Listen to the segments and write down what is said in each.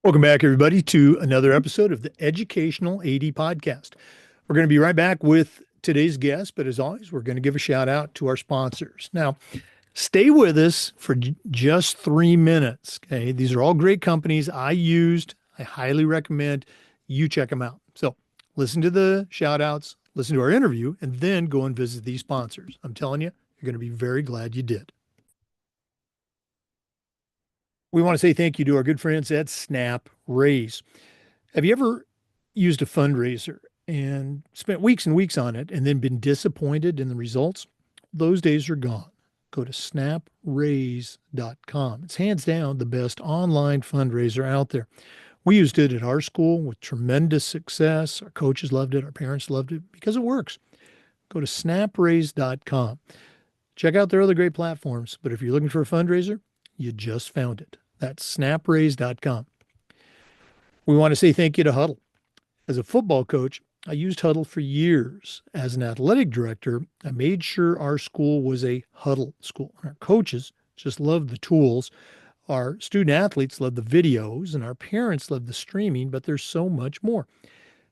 Welcome back, everybody, to another episode of the Educational AD Podcast. We're going to be right back with today's guest, but as always, we're going to give a shout out to our sponsors. Now, stay with us for just 3 minutes. Okay. These are all great companies I used. I highly recommend you check them out. So listen to the shout outs, listen to our interview, and then go and visit these sponsors. I'm telling you, you're going to be very glad you did. We want to say thank you to our good friends at Snap Raise. Have you ever used a fundraiser and spent weeks and weeks on it and then been disappointed in the results? Those days are gone. Go to snapraise.com. It's hands down the best online fundraiser out there. We used it at our school with tremendous success. Our coaches loved it. Our parents loved it because it works. Go to snapraise.com. Check out their other great platforms. But if you're looking for a fundraiser, you just found it. That's snapraise.com. We want to say thank you to Huddle. As a football coach, I used Huddle for years. As an athletic director, I made sure our school was a Huddle school. Our coaches just loved the tools. Our student athletes love the videos, and our parents love the streaming, but there's so much more.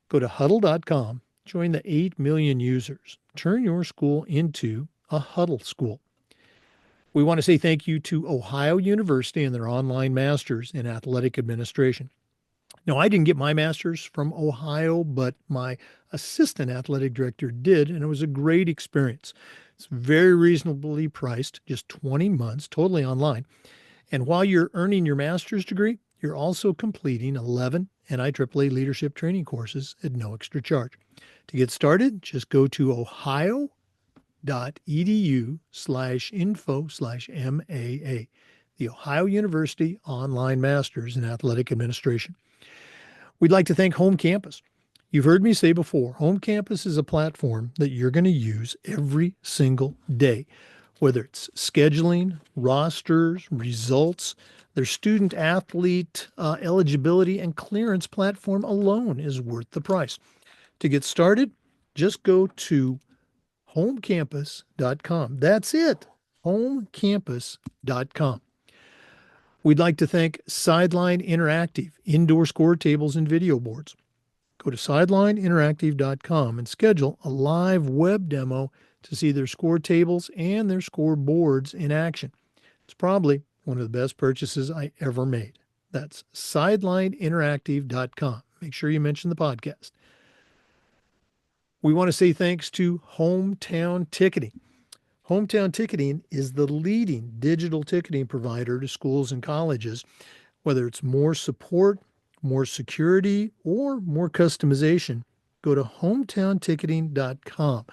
Go to huddle.com, join the 8 million users. Turn your school into a Huddle school. We want to say thank you to Ohio University and their online masters in athletic administration. Now, I didn't get my master's from Ohio, but my assistant athletic director did, and it was a great experience. It's very reasonably priced, just 20 months, totally online. And while you're earning your master's degree, you're also completing 11 NIAAA leadership training courses at no extra charge. To get started, just go to ohio.edu/info/MAA, the Ohio University Online Masters in Athletic Administration. We'd like to thank Home Campus. You've heard me say before, Home Campus is a platform that you're going to use every single day, whether it's scheduling, rosters, results. Their student athlete eligibility and clearance platform alone is worth the price. To get started, just go to homecampus.com. That's it, homecampus.com. We'd like to thank Sideline Interactive, indoor score tables and video boards. Go to sidelineinteractive.com and schedule a live web demo to see their score tables and their score boards in action. It's probably one of the best purchases I ever made. That's sidelineinteractive.com. Make sure you mention the podcast. We want to say thanks to Hometown Ticketing. Hometown Ticketing is the leading digital ticketing provider to schools and colleges. Whether it's more support, more security, or more customization, go to hometownticketing.com.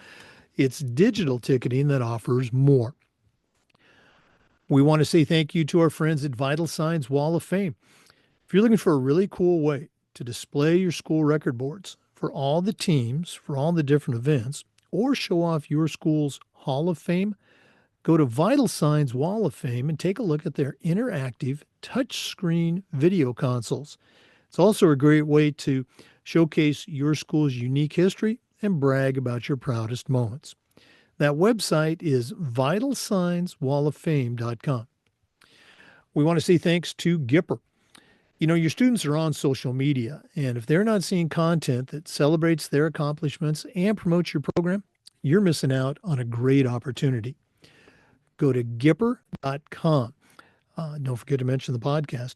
It's digital ticketing that offers more. We want to say thank you to our friends at Vital Signs Wall of Fame. If you're looking for a really cool way to display your school record boards for all the teams, for all the different events, or show off your school's Hall of Fame, go to Vital Signs Wall of Fame and take a look at their interactive touchscreen video consoles. It's also a great way to showcase your school's unique history and brag about your proudest moments. That website is vitalsignswalloffame.com. We want to say thanks to Gipper. You know, your students are on social media, and if they're not seeing content that celebrates their accomplishments and promotes your program, you're missing out on a great opportunity. Go to Gipper.com. Don't forget to mention the podcast.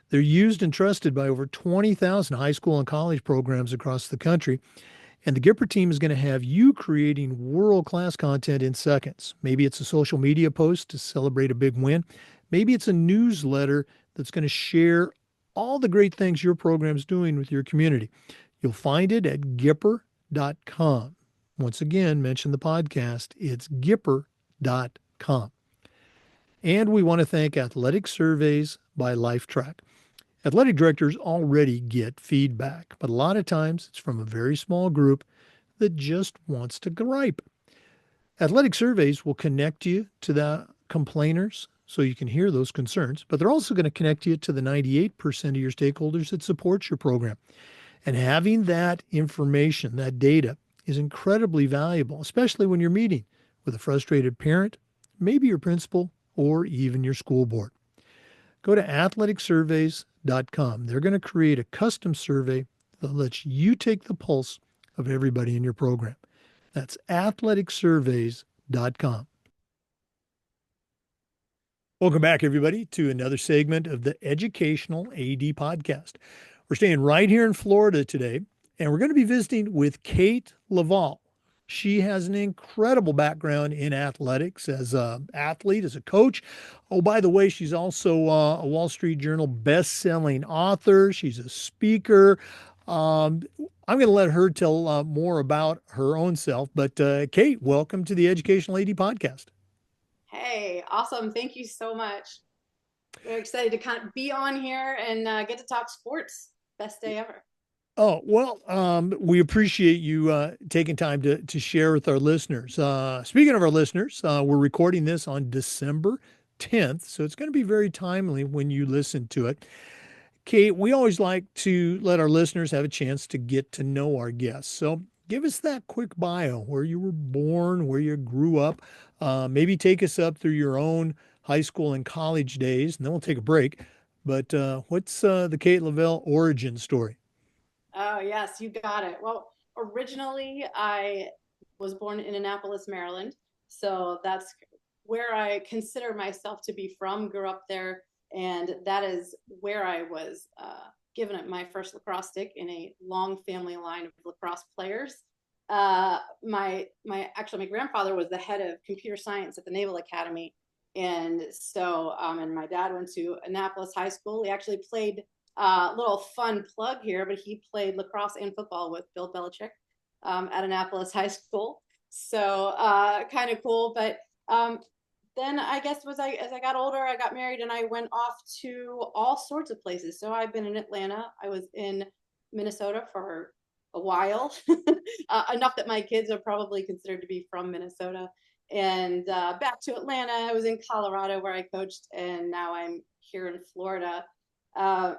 They're used and trusted by over 20,000 high school and college programs across the country. And the Gipper team is going to have you creating world-class content in seconds. Maybe it's a social media post to celebrate a big win. Maybe it's a newsletter that's going to share all the great things your program's doing with your community. You'll find it at Gipper.com. Once again, mention the podcast. It's Gipper.com. And we want to thank Athletic Surveys by LifeTrack. Athletic directors already get feedback, but a lot of times it's from a very small group that just wants to gripe. Athletic surveys will connect you to the complainers so you can hear those concerns, but they're also going to connect you to the 98% of your stakeholders that support your program. And having that information, that data, is incredibly valuable, especially when you're meeting with a frustrated parent, maybe your principal, or even your school board. Go to athleticsurveys.com. They're going to create a custom survey that lets you take the pulse of everybody in your program. That's athleticsurveys.com. Welcome back, everybody, to another segment of the Educational AD Podcast. We're staying right here in Florida today, and we're going to be visiting with Kate Leavell. She has an incredible background in athletics as an athlete, as a coach. Oh, by the way, she's also a Wall Street Journal best-selling author. She's a speaker. I'm going to let her tell more about her own self. But Kate, welcome to the Educational AD Podcast. Hey, awesome. Thank you so much. Very excited to kind of be on here and get to talk sports. Best day ever. Oh, well, we appreciate you taking time to share with our listeners. Speaking of our listeners, we're recording this on December 10th, so it's going to be very timely when you listen to it. Kate, we always like to let our listeners have a chance to get to know our guests. So give us that quick bio, where you were born, where you grew up. Maybe take us up through your own high school and college days, and then we'll take a break. But what's the Kate Leavell origin story? Oh, yes, you got it. Well, originally I was born in Annapolis, Maryland. So that's where I consider myself to be from, grew up there. And that is where I was given my first lacrosse stick in a long family line of lacrosse players. My grandfather was the head of computer science at the Naval Academy. And so, and my dad went to Annapolis High School. He actually played little fun plug here, but he played lacrosse and football with Bill Belichick at Annapolis High School. So kind of cool. But then I guess as I got older, I got married and I went off to all sorts of places. So I've been in Atlanta. I was in Minnesota for a while, enough that my kids are probably considered to be from Minnesota. And back to Atlanta. I was in Colorado where I coached, and now I'm here in Florida. Uh,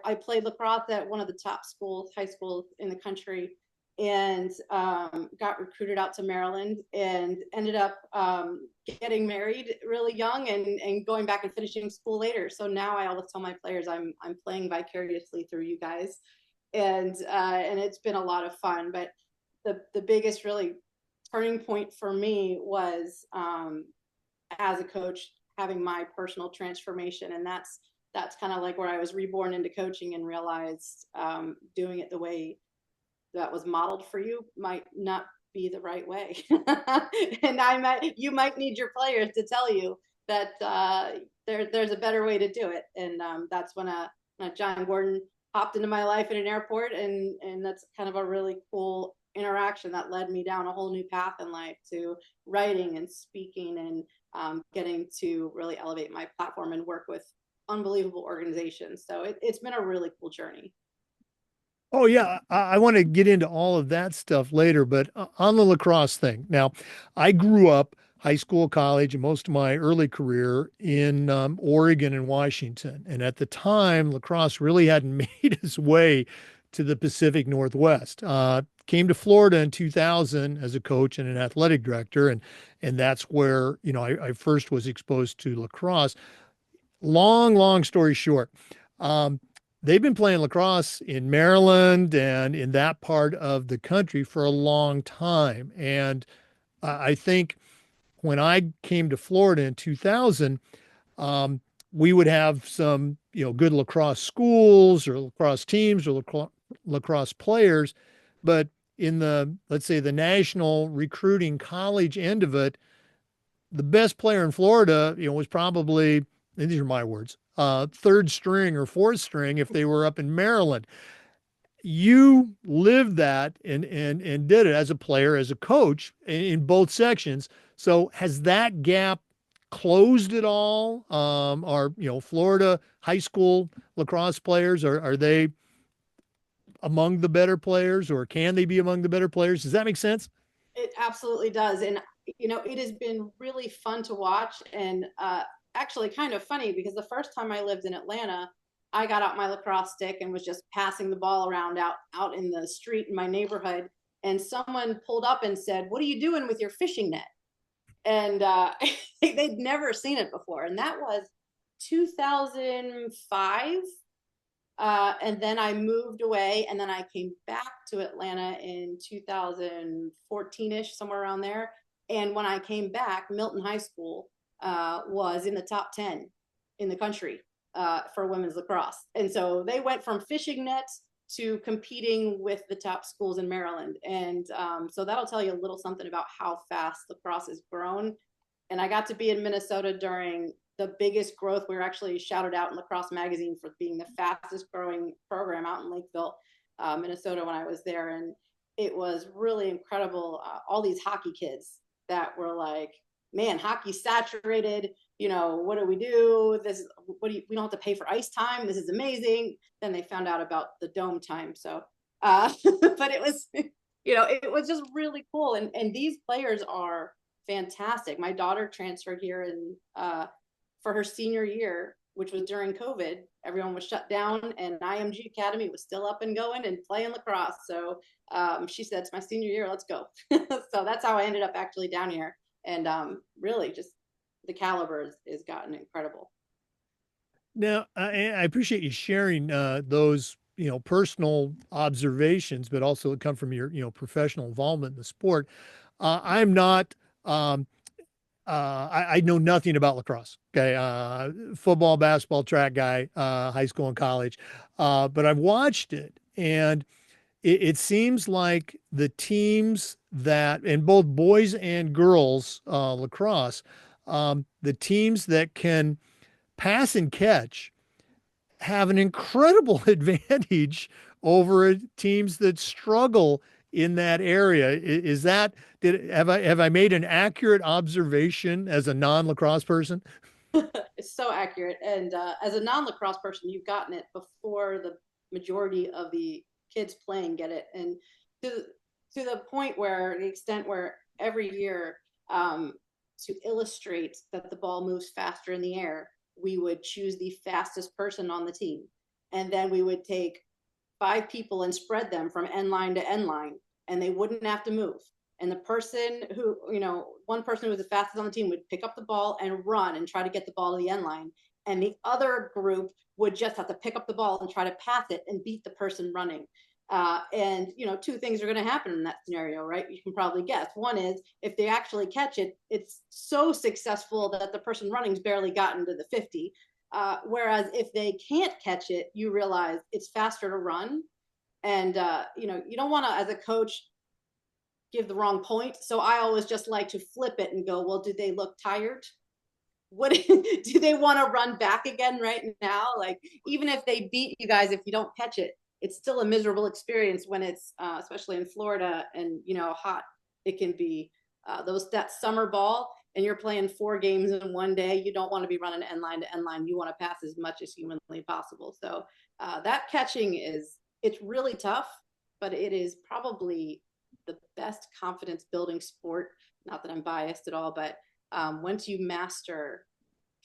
I played lacrosse at one of the top schools, high schools in the country, and got recruited out to Maryland and ended up getting married really young and going back and finishing school later. So now I always tell my players I'm playing vicariously through you guys, and it's been a lot of fun. But the biggest really turning point for me was as a coach having my personal transformation, and that's kind of like where I was reborn into coaching and realized doing it the way that was modeled for you might not be the right way. And you might need your players to tell you that there's a better way to do it. And that's when John Gordon hopped into my life at an airport, and that's kind of a really cool interaction that led me down a whole new path in life to writing and speaking and getting to really elevate my platform and work with unbelievable organizations. So it's been a really cool journey. Oh, yeah. I want to get into all of that stuff later, but on the lacrosse thing. Now, I grew up high school, college, and most of my early career in Oregon and Washington. And at the time, lacrosse really hadn't made its way to the Pacific Northwest. Came to Florida in 2000 as a coach and an athletic director, and that's where I first was exposed to lacrosse. Long story short, um, they've been playing lacrosse in Maryland and in that part of the country for a long time. And I think when I came to Florida in 2000, um, we would have some, good lacrosse schools or lacrosse teams or lacrosse players. But in let's say, the national recruiting college end of it, the best player in Florida, was probably, and these are my words, third string or fourth string if they were up in Maryland. You lived that and did it as a player, as a coach in both sections. So has that gap closed at all? Are Florida high school lacrosse players, are they among the better players, or can they be among the better players? Does that make sense? It absolutely does. And, it has been really fun to watch and actually kind of funny because the first time I lived in Atlanta, I got out my lacrosse stick and was just passing the ball around out in the street in my neighborhood. And someone pulled up and said, "What are you doing with your fishing net?" And they'd never seen it before. And that was 2005. And then I moved away, and then I came back to Atlanta in 2014-ish, somewhere around there. And when I came back, Milton High School was in the top 10 in the country for women's lacrosse. And so they went from fishing nets to competing with the top schools in Maryland. And so that'll tell you a little something about how fast lacrosse has grown. And I got to be in Minnesota during the biggest growth. We were actually shouted out in Lacrosse Magazine for being the fastest growing program out in Lakeville, Minnesota, when I was there. And it was really incredible. All these hockey kids that were like, man, hockey's saturated. You know, what do we do? We don't have to pay for ice time. This is amazing. Then they found out about the dome time. So, but it was, it was just really cool. And these players are fantastic. My daughter transferred here and for her senior year, which was during COVID. Everyone was shut down, and IMG Academy was still up and going and playing lacrosse. So she said, "It's my senior year. Let's go." So that's how I ended up actually down here. And really, just the caliber has gotten incredible. Now, I appreciate you sharing those, personal observations, but also it come from your, professional involvement in the sport. I'm not. I know nothing about lacrosse. Okay, football, basketball, track guy, high school and college, but I've watched it, and it seems like the teams that, in both boys and girls lacrosse, the teams that can pass and catch have an incredible advantage over teams that struggle in that area. Is that have I made an accurate observation as a non-lacrosse person? It's so accurate. And as a non-lacrosse person, you've gotten it before the majority of the kids playing get it. And to the point where the extent where every year, to illustrate that the ball moves faster in the air, we would choose the fastest person on the team. And then we would take 5 people and spread them from end line to end line, and they wouldn't have to move. And the person who, one person who was the fastest on the team would pick up the ball and run and try to get the ball to the end line. And the other group would just have to pick up the ball and try to pass it and beat the person running. And 2 things are going to happen in that scenario, right? You can probably guess. One is, if they actually catch it, it's so successful that the person running's barely gotten to the 50. Whereas if they can't catch it, you realize it's faster to run. And you don't want to, as a coach, give the wrong point. So I always just like to flip it and go, well, do they look tired? What do they want to run back again right now? Like, even if they beat you guys, if you don't catch it, it's still a miserable experience when it's especially in Florida and hot it can be. That summer ball, and you're playing 4 games in one day. You don't want to be running end line to end line. You want to pass as much as humanly possible. So that catching it's really tough, but it is probably the best confidence building sport. Not that I'm biased at all, but once you master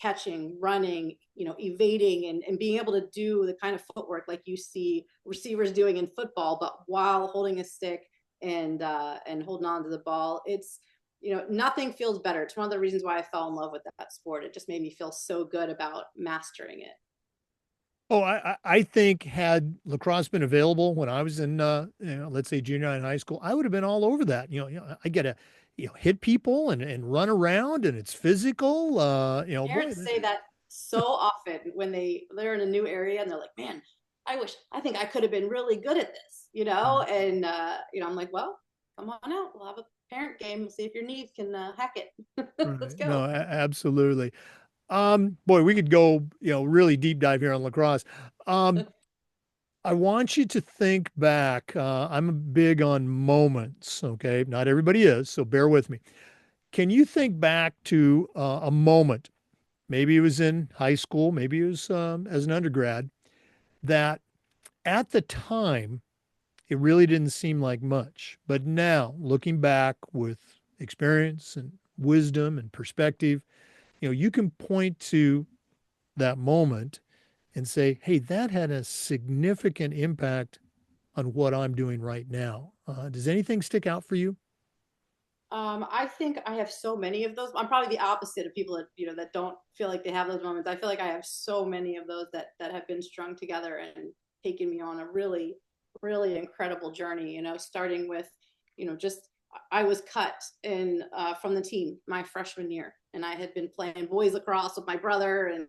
catching, running, evading, and being able to do the kind of footwork like you see receivers doing in football, but while holding a stick and holding on to the ball, it's nothing feels better. It's one of the reasons why I fell in love with that sport. It just made me feel so good about mastering it. Oh, I think had lacrosse been available when I was in, let's say junior high and high school, I would have been all over that. I get to, hit people and run around, and it's physical. Boy, Parents say that so often when they're in a new area and they're like, man, I think I could have been really good at this, and I'm like, well, come on out, we'll have a parent game, we'll see if your knees can hack it. Let's right. No, go. absolutely. Boy, we could go, really deep dive here on lacrosse. Um, I want you to think back. I'm big on moments. Okay. Not everybody is, so bear with me. Can you think back to a moment? Maybe it was in high school, maybe it was as an undergrad, that at the time, it really didn't seem like much. But now, looking back with experience and wisdom and perspective, you can point to that moment and say, hey, that had a significant impact on what I'm doing right now. Does anything stick out for you? I think I have so many of those. I'm probably the opposite of people that that don't feel like they have those moments. I feel like I have so many of those that have been strung together and taken me on a really, really incredible journey. Starting with just I was cut in from the team my freshman year, and I had been playing boys lacrosse with my brother, and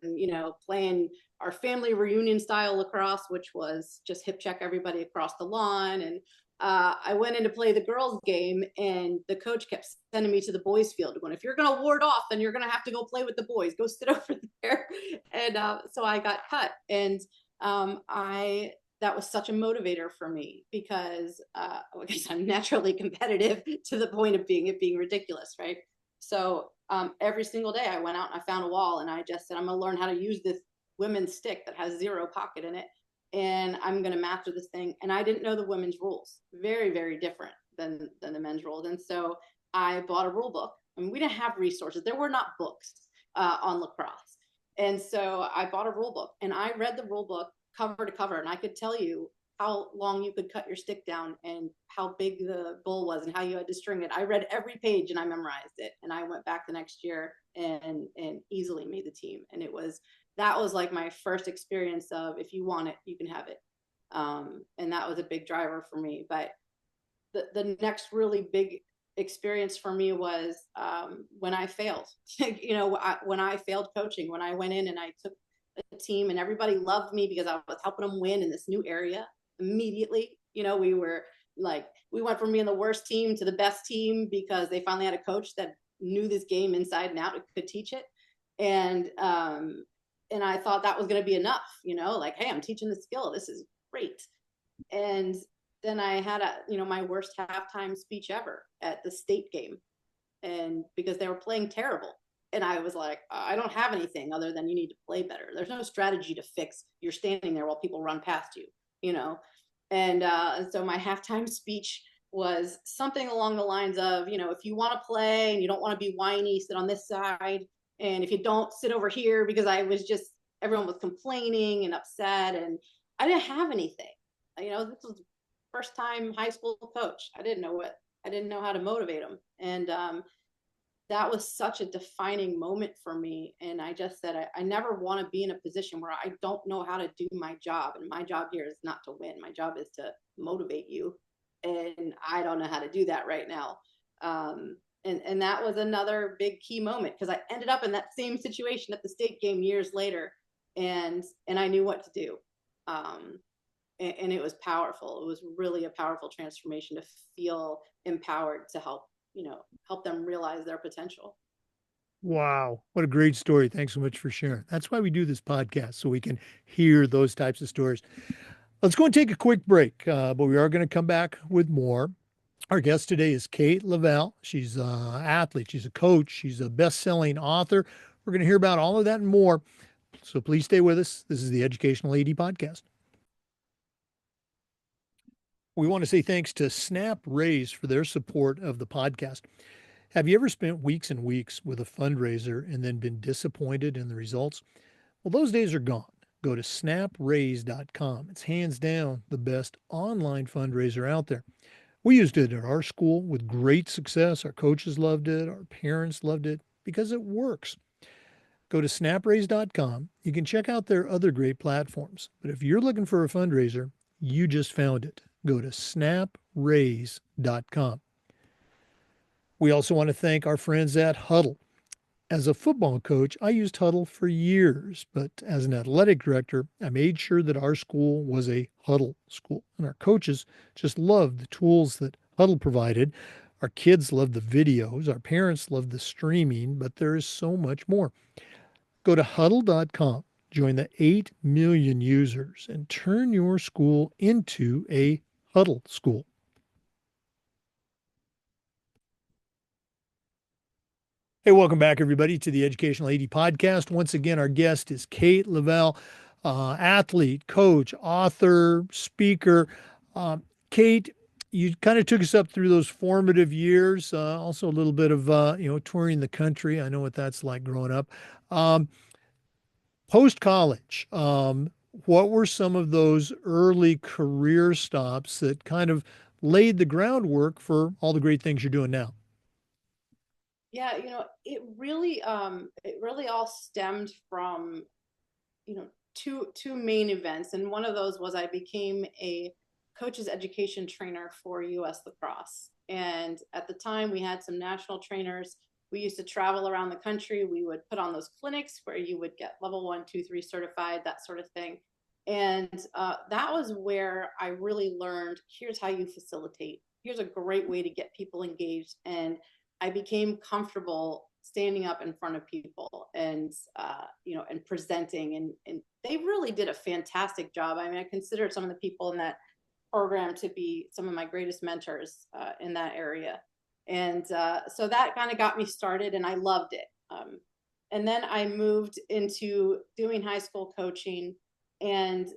playing our family reunion style lacrosse, which was just hip check everybody across the lawn. And I went in to play the girls' game, and the coach kept sending me to the boys' field, going, "If you're going to ward off, then you're going to have to go play with the boys. Go sit over there." And so I got cut, and I that was such a motivator for me because I guess I'm naturally competitive to the point of being ridiculous, right? So every single day I went out and I found a wall, and I just said, "I'm going to learn how to use this women's stick that has zero pocket in it, and I'm going to master this thing." And I didn't know the women's rules. Very, very different than the men's rules. And so I bought a rule book. I mean, we didn't have resources. There were not books on lacrosse. And so I bought a rule book, and I read the rule book cover to cover, and I could tell you how long you could cut your stick down and how big the bull was and how you had to string it. I read every page and I memorized it. And I went back the next year and easily made the team. And that was like my first experience of, if you want it, you can have it. And that was a big driver for me. But the next really big experience for me was when I failed. When I failed coaching, when I went in and I took a team and everybody loved me because I was helping them win in this new area immediately. We went from being the worst team to the best team because they finally had a coach that knew this game inside and out and could teach it. And I thought that was going to be enough, like, hey, I'm teaching the skill. This is great. And then I had my worst halftime speech ever at the state game. And because they were playing terrible. And I was like, I don't have anything other than you need to play better. There's no strategy to fix. You're standing there while people run past you. And so my halftime speech was something along the lines of, if you want to play and you don't want to be whiny, sit on this side. And if you don't, sit over here, because everyone was complaining and upset, and I didn't have anything. This was first time high school coach. I didn't know how to motivate them. And that was such a defining moment for me. And I just said, I never want to be in a position where I don't know how to do my job. And my job here is not to win. My job is to motivate you. And I don't know how to do that right now. And that was another big key moment, because I ended up in that same situation at the state game years later. And I knew what to do. And it was powerful. It was really a powerful transformation to feel empowered to help them realize their potential. Wow. What a great story. Thanks so much for sharing. That's why we do this podcast, so we can hear those types of stories. Let's go and take a quick break, but we are going to come back with more. Our guest today is Kate Leavell. She's an athlete, she's a coach, she's a best-selling author. We're going to hear about all of that and more. So please stay with us. This is the Educational AD Podcast. We want to say thanks to Snap Raise for their support of the podcast. Have you ever spent weeks and weeks with a fundraiser and then been disappointed in the results? Well, those days are gone. Go to snapraise.com. It's hands down the best online fundraiser out there. We used it at our school with great success. Our coaches loved it. Our parents loved it because it works. Go to snapraise.com. You can check out their other great platforms. But if you're looking for a fundraiser, you just found it. Go to snapraise.com. We also want to thank our friends at Huddle. As a football coach, I used Huddle for years, but as an athletic director, I made sure that our school was a Huddle school. And our coaches just loved the tools that Huddle provided. Our kids loved the videos, our parents loved the streaming, but there is so much more. Go to huddle.com, join the 8 million users, and turn your school into a Huddle school. Hey, welcome back, everybody, to the Educational AD Podcast. Once again, our guest is Kate Leavell, athlete, coach, author, speaker. Kate, you kind of took us up through those formative years, also a little bit of, touring the country. I know what that's like growing up. Post-college, what were some of those early career stops that kind of laid the groundwork for all the great things you're doing now? Yeah, it really all stemmed from, two main events. And one of those was I became a coach's education trainer for US lacrosse. And at the time we had some national trainers. We used to travel around the country. We would put on those clinics where you would get level 1, 2, 3 certified, that sort of thing. And that was where I really learned, here's how you facilitate. Here's a great way to get people engaged. And I became comfortable standing up in front of people and and presenting, and they really did a fantastic job. I mean, I consider some of the people in that program to be some of my greatest mentors in that area. And so that kind of got me started, and I loved it. And then I moved into doing high school coaching, and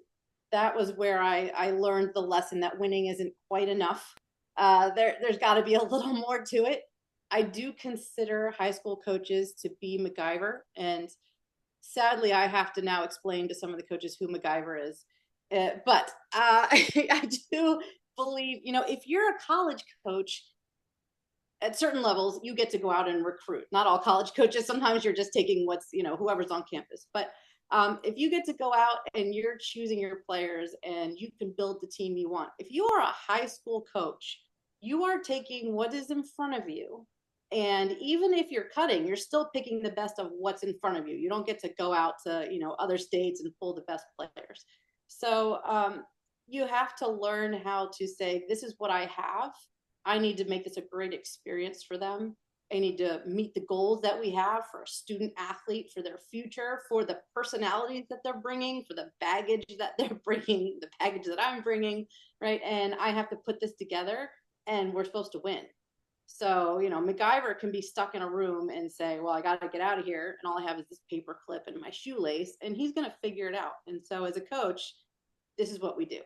that was where I learned the lesson that winning isn't quite enough. There's got to be a little more to it. I do consider high school coaches to be MacGyver, and sadly, I have to now explain to some of the coaches who MacGyver is. But I do believe, if you're a college coach, at certain levels, you get to go out and recruit. Not all college coaches. Sometimes you're just taking whoever's on campus. But if you get to go out and you're choosing your players and you can build the team you want, if you are a high school coach, you are taking what is in front of you. And even if you're cutting, you're still picking the best of what's in front of you. You don't get to go out to, other states and pull the best players. So you have to learn how to say, this is what I have. I need to make this a great experience for them. I need to meet the goals that we have for a student athlete, for their future, for the personalities that they're bringing, for the baggage that they're bringing, the baggage that I'm bringing, right? And I have to put this together, and we're supposed to win. So, MacGyver can be stuck in a room and say, well, I got to get out of here. And all I have is this paper clip and my shoelace, and he's going to figure it out. And so as a coach, this is what we do.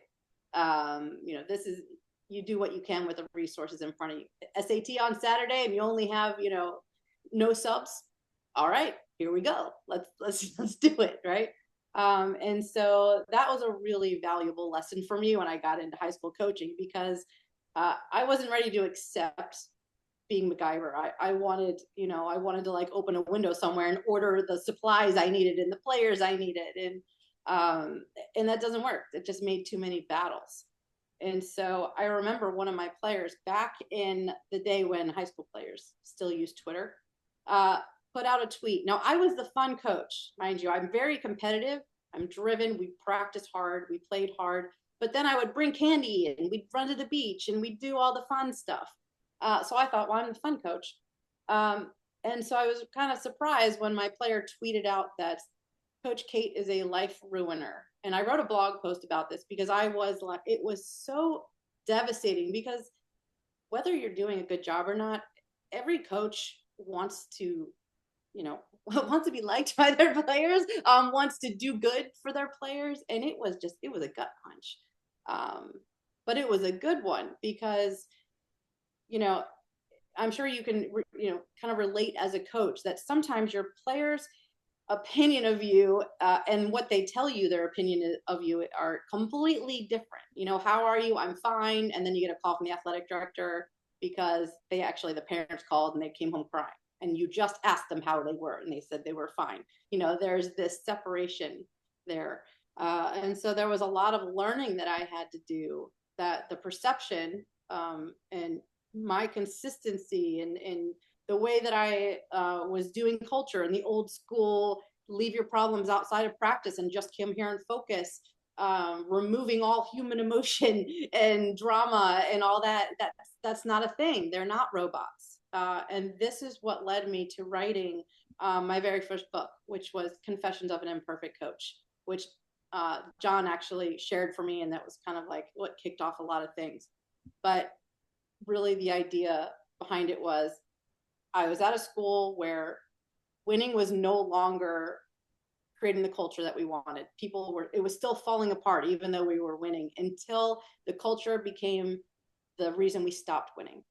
This is, you do what you can with the resources in front of you. SAT on Saturday, and you only have, no subs. All right, here we go. Let's do it. Right. And so that was a really valuable lesson for me when I got into high school coaching, because I wasn't ready to accept being MacGyver. I wanted, I wanted to like open a window somewhere and order the supplies I needed and the players I needed. And that doesn't work. It just made too many battles. And so I remember one of my players back in the day when high school players still use Twitter, put out a tweet. Now, I was the fun coach, mind you. I'm very competitive. I'm driven. We practice hard. We played hard. But then I would bring candy and we'd run to the beach and we'd do all the fun stuff. So I thought, well, I'm the fun coach. And so I was kind of surprised when my player tweeted out that Coach Kate is a life ruiner. And I wrote a blog post about this because I was like, it was so devastating, because whether you're doing a good job or not, every coach wants to, wants to be liked by their players, wants to do good for their players. And it was a gut punch. But it was a good one because, I'm sure you can, kind of relate as a coach that sometimes your players' opinion of you and what they tell you their opinion of you are completely different. How are you? I'm fine. And then you get a call from the athletic director because the parents called and they came home crying. And you just asked them how they were and they said they were fine. There's this separation there. And so there was a lot of learning that I had to do, that the perception and my consistency and the way that I was doing culture and the old school, leave your problems outside of practice and just come here and focus, removing all human emotion and drama and all that. That's not a thing. They're not robots. And this is what led me to writing my very first book, which was Confessions of an Imperfect Coach, which John actually shared for me. And that was kind of like what kicked off a lot of things. But really the idea behind it was, I was at a school where winning was no longer creating the culture that we wanted. It was still falling apart, even though we were winning, until the culture became the reason we stopped winning.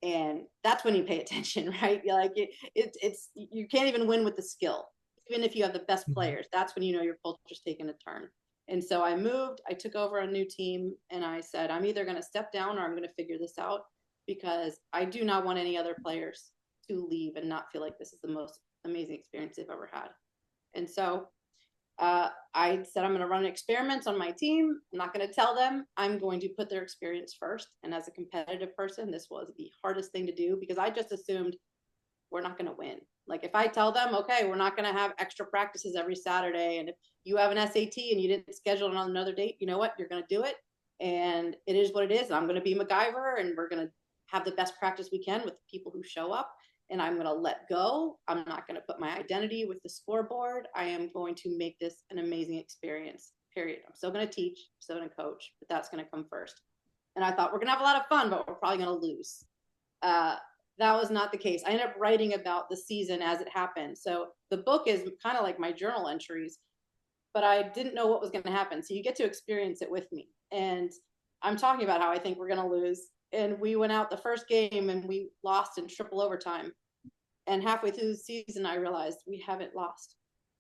And that's when you pay attention, right? You're like, you can't even win with the skill. Even if you have the best players, that's when your culture's taking a turn. And so I moved, I took over a new team, and I said, I'm either going to step down or I'm going to figure this out, because I do not want any other players to leave and not feel like this is the most amazing experience they've ever had. And so I said, I'm going to run experiments on my team. I'm not going to tell them. I'm going to put their experience first. And as a competitive person, this was the hardest thing to do because I just assumed we're not going to win. Like if I tell them, okay, we're not going to have extra practices every Saturday. And if you have an SAT and you didn't schedule it on another date, you know what? You're going to do it. And it is what it is. I'm going to be MacGyver and we're going to have the best practice we can with the people who show up. And I'm going to let go. I'm not going to put my identity with the scoreboard. I am going to make this an amazing experience, period. I'm still going to teach, I'm still going to coach, but that's going to come first. And I thought we're going to have a lot of fun, but we're probably going to lose. That was not the case. I ended up writing about the season as it happened. So the book is kind of like my journal entries, but I didn't know what was going to happen. So you get to experience it with me. And I'm talking about how I think we're going to lose. And we went out the first game and we lost in triple overtime. And halfway through the season, I realized we haven't lost.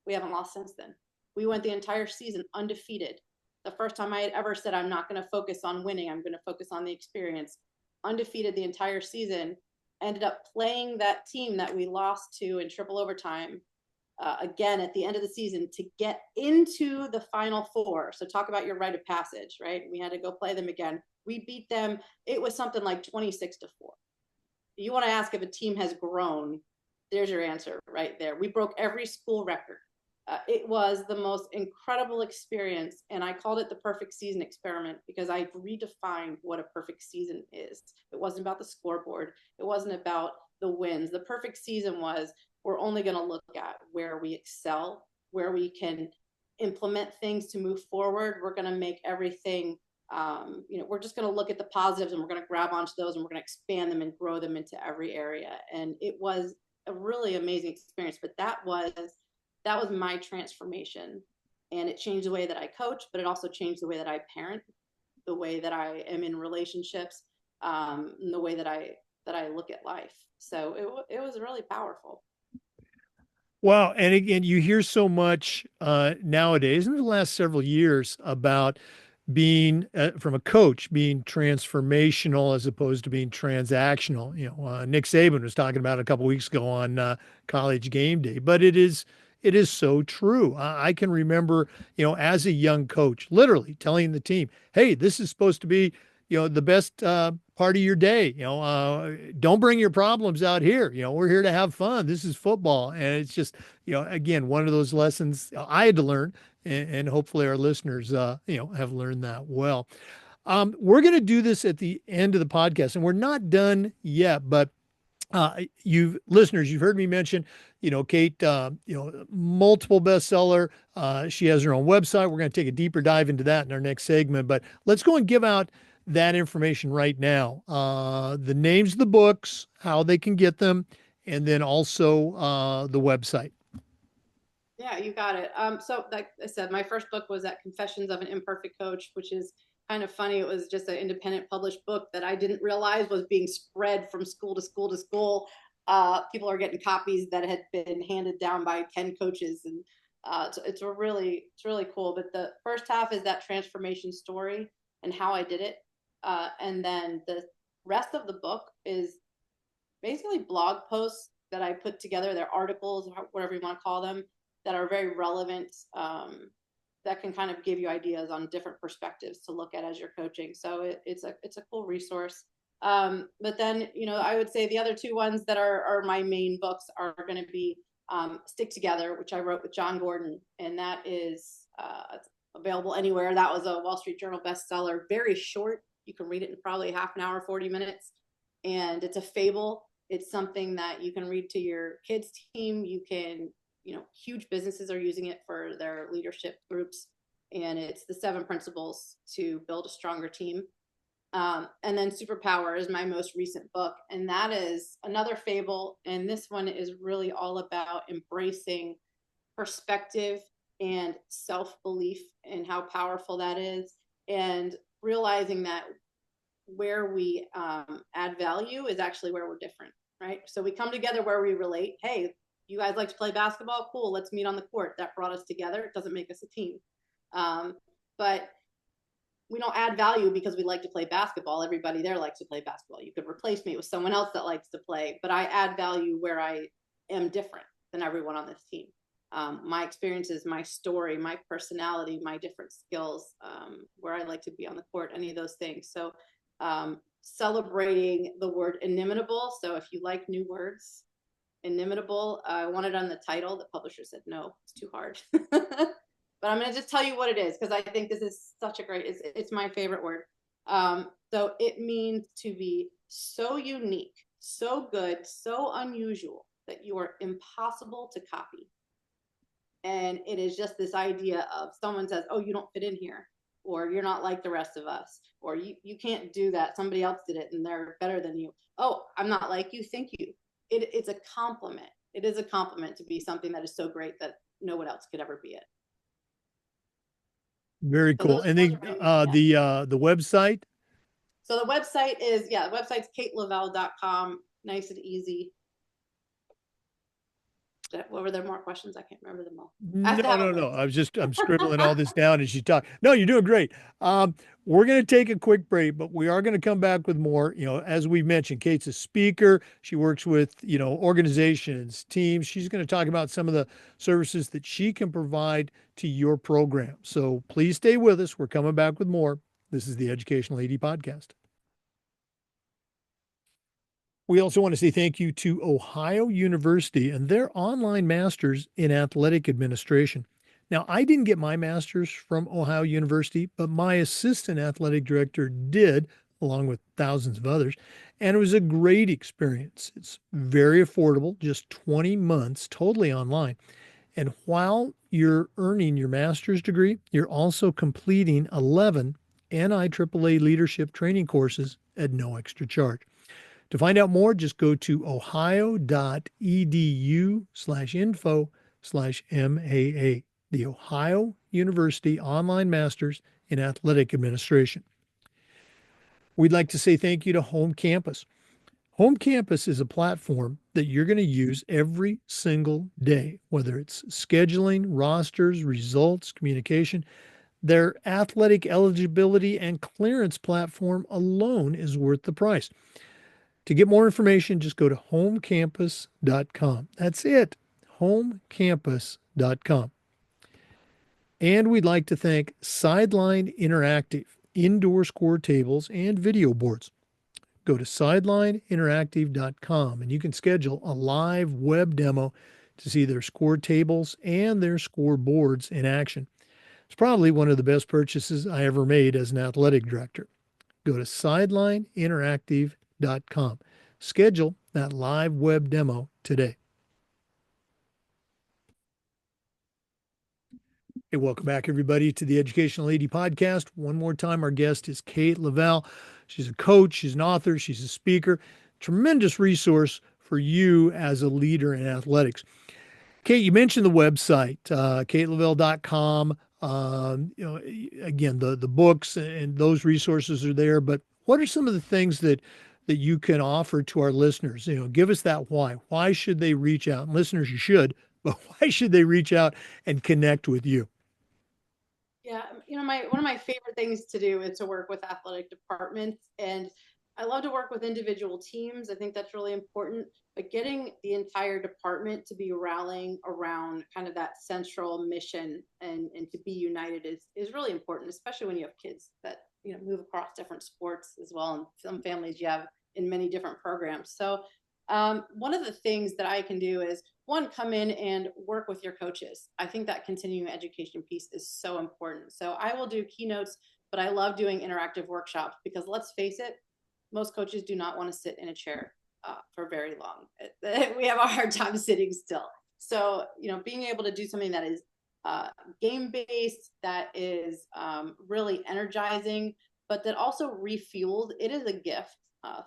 We haven't lost since then. We went the entire season undefeated. The first time I had ever said, I'm not going to focus on winning. I'm going to focus on the experience. Undefeated the entire season. Ended up playing that team that we lost to in triple overtime again at the end of the season to get into the Final Four. So talk about your rite of passage, right? We had to go play them again. We beat them. It was something like 26-4. You want to ask if a team has grown, there's your answer right there. We broke every school record. It was the most incredible experience, and I called it the perfect season experiment because I redefined what a perfect season is. It wasn't about the scoreboard. It wasn't about the wins. The perfect season was we're only going to look at where we excel, where we can implement things to move forward. We're going to make everything, we're just going to look at the positives and we're going to grab onto those and we're going to expand them and grow them into every area. And it was a really amazing experience, but that was my transformation, and it changed the way that I coach, but it also changed the way that I parent, the way that I am in relationships, and the way that I look at life. So it was really powerful. Wow. And again, you hear so much nowadays in the last several years about being from a coach being transformational as opposed to being transactional. Nick Saban was talking about it a couple of weeks ago on College Game Day, but it is so true. I can remember, as a young coach, literally telling the team, "Hey, this is supposed to be, the best part of your day. Don't bring your problems out here. We're here to have fun. This is football." And it's just, again, one of those lessons I had to learn, and hopefully our listeners, have learned that well. We're going to do this at the end of the podcast, and we're not done yet, but you've heard me mention, Kate, multiple bestseller. She has her own website. We're going to take a deeper dive into that in our next segment, but let's go and give out that information right now. The names of the books, how they can get them, and then also the website. Yeah, you got it. So like I said, my first book was that Confessions of an Imperfect Coach, which is kind of funny. It was just an independent published book that I didn't realize was being spread from school to school to school. People are getting copies that had been handed down by 10 coaches, and it's really cool. But the first half is that transformation story and how I did it, and then the rest of the book is basically blog posts that I put together. They're articles, whatever you want to call them, that are very relevant, that can kind of give you ideas on different perspectives to look at as you're coaching. So it's a cool resource. But then, I would say the other two ones that are my main books are going to be Stick Together, which I wrote with John Gordon, and that is available anywhere. That was a Wall Street Journal bestseller, very short. You can read it in probably half an hour, 40 minutes. And it's a fable. It's something that you can read to your kids' team. You can, huge businesses are using it for their leadership groups. And it's the 7 principles to build a stronger team. And then Superpower is my most recent book. And that is another fable. And this one is really all about embracing perspective and self-belief and how powerful that is. And realizing that where we add value is actually where we're different, right? So we come together where we relate. Hey, you guys like to play basketball? Cool, let's meet on the court. That brought us together. It doesn't make us a team. But we don't add value because we like to play basketball. Everybody there likes to play basketball. You could replace me with someone else that likes to play, but I add value where I am different than everyone on this team. My experiences, my story, my personality, my different skills, where I like to be on the court, any of those things. So celebrating the word inimitable. So if you like new words, inimitable, I wanted on the title. The publisher said, no, it's too hard. But I'm going to just tell you what it is, because I think this is such a great, it's my favorite word. So it means to be so unique, so good, so unusual that you are impossible to copy. And it is just this idea of someone says, oh, you don't fit in here, or you're not like the rest of us, or you can't do that. Somebody else did it and they're better than you. Oh, I'm not like you. Thank you. It's a compliment. It is a compliment to be something that is so great that no one else could ever be it. Very So cool. And they, the website. So the website is, the website's kateleavell.com. Nice and easy. What were there more questions? I can't remember them all. No. I'm scribbling all this down as you talk. No, you're doing great. We're going to take a quick break, but we are going to come back with more. As we mentioned, Kate's a speaker. She works with, organizations, teams. She's going to talk about some of the services that she can provide to your program. So please stay with us. We're coming back with more. This is the Educational AD Podcast. We also want to say thank you to Ohio University and their online master's in athletic administration. Now, I didn't get my master's from Ohio University, but my assistant athletic director did, along with thousands of others. And it was a great experience. It's very affordable, just 20 months, totally online. And while you're earning your master's degree, you're also completing 11 NIAAA leadership training courses at no extra charge. To find out more, just go to ohio.edu/info/MAA, the Ohio University Online Masters in Athletic Administration. We'd like to say thank you to Home Campus. Home Campus is a platform that you're going to use every single day, whether it's scheduling, rosters, results, communication. Their athletic eligibility and clearance platform alone is worth the price. To get more information, just go to homecampus.com. That's it, homecampus.com. And we'd like to thank Sideline Interactive, indoor score tables and video boards. Go to sidelineinteractive.com and you can schedule a live web demo to see their score tables and their score boards in action. It's probably one of the best purchases I ever made as an athletic director. Go to sidelineinteractive.com. Schedule that live web demo today. Hey, welcome back, everybody, to the Educational AD Podcast. One more time, our guest is Kate Leavell. She's a coach, she's an author, she's a speaker. Tremendous resource for you as a leader in athletics. Kate, you mentioned the website, kateleavell.com. Again, the books and those resources are there. But what are some of the things that you can offer to our listeners? Give us that why. Why should they reach out? And listeners, you should, but why should they reach out and connect with you? Yeah, one of my favorite things to do is to work with athletic departments, and I love to work with individual teams. I think that's really important, but getting the entire department to be rallying around kind of that central mission and to be united is really important, especially when you have kids that move across different sports as well, and some families you have in many different programs. So one of the things that I can do is come in and work with your coaches. I think that continuing education piece is so important. So I will do keynotes, but I love doing interactive workshops because let's face it, most coaches do not want to sit in a chair for very long. We have a hard time sitting still. So, being able to do something that is game-based, that is really energizing, but that also refueled, it is a gift.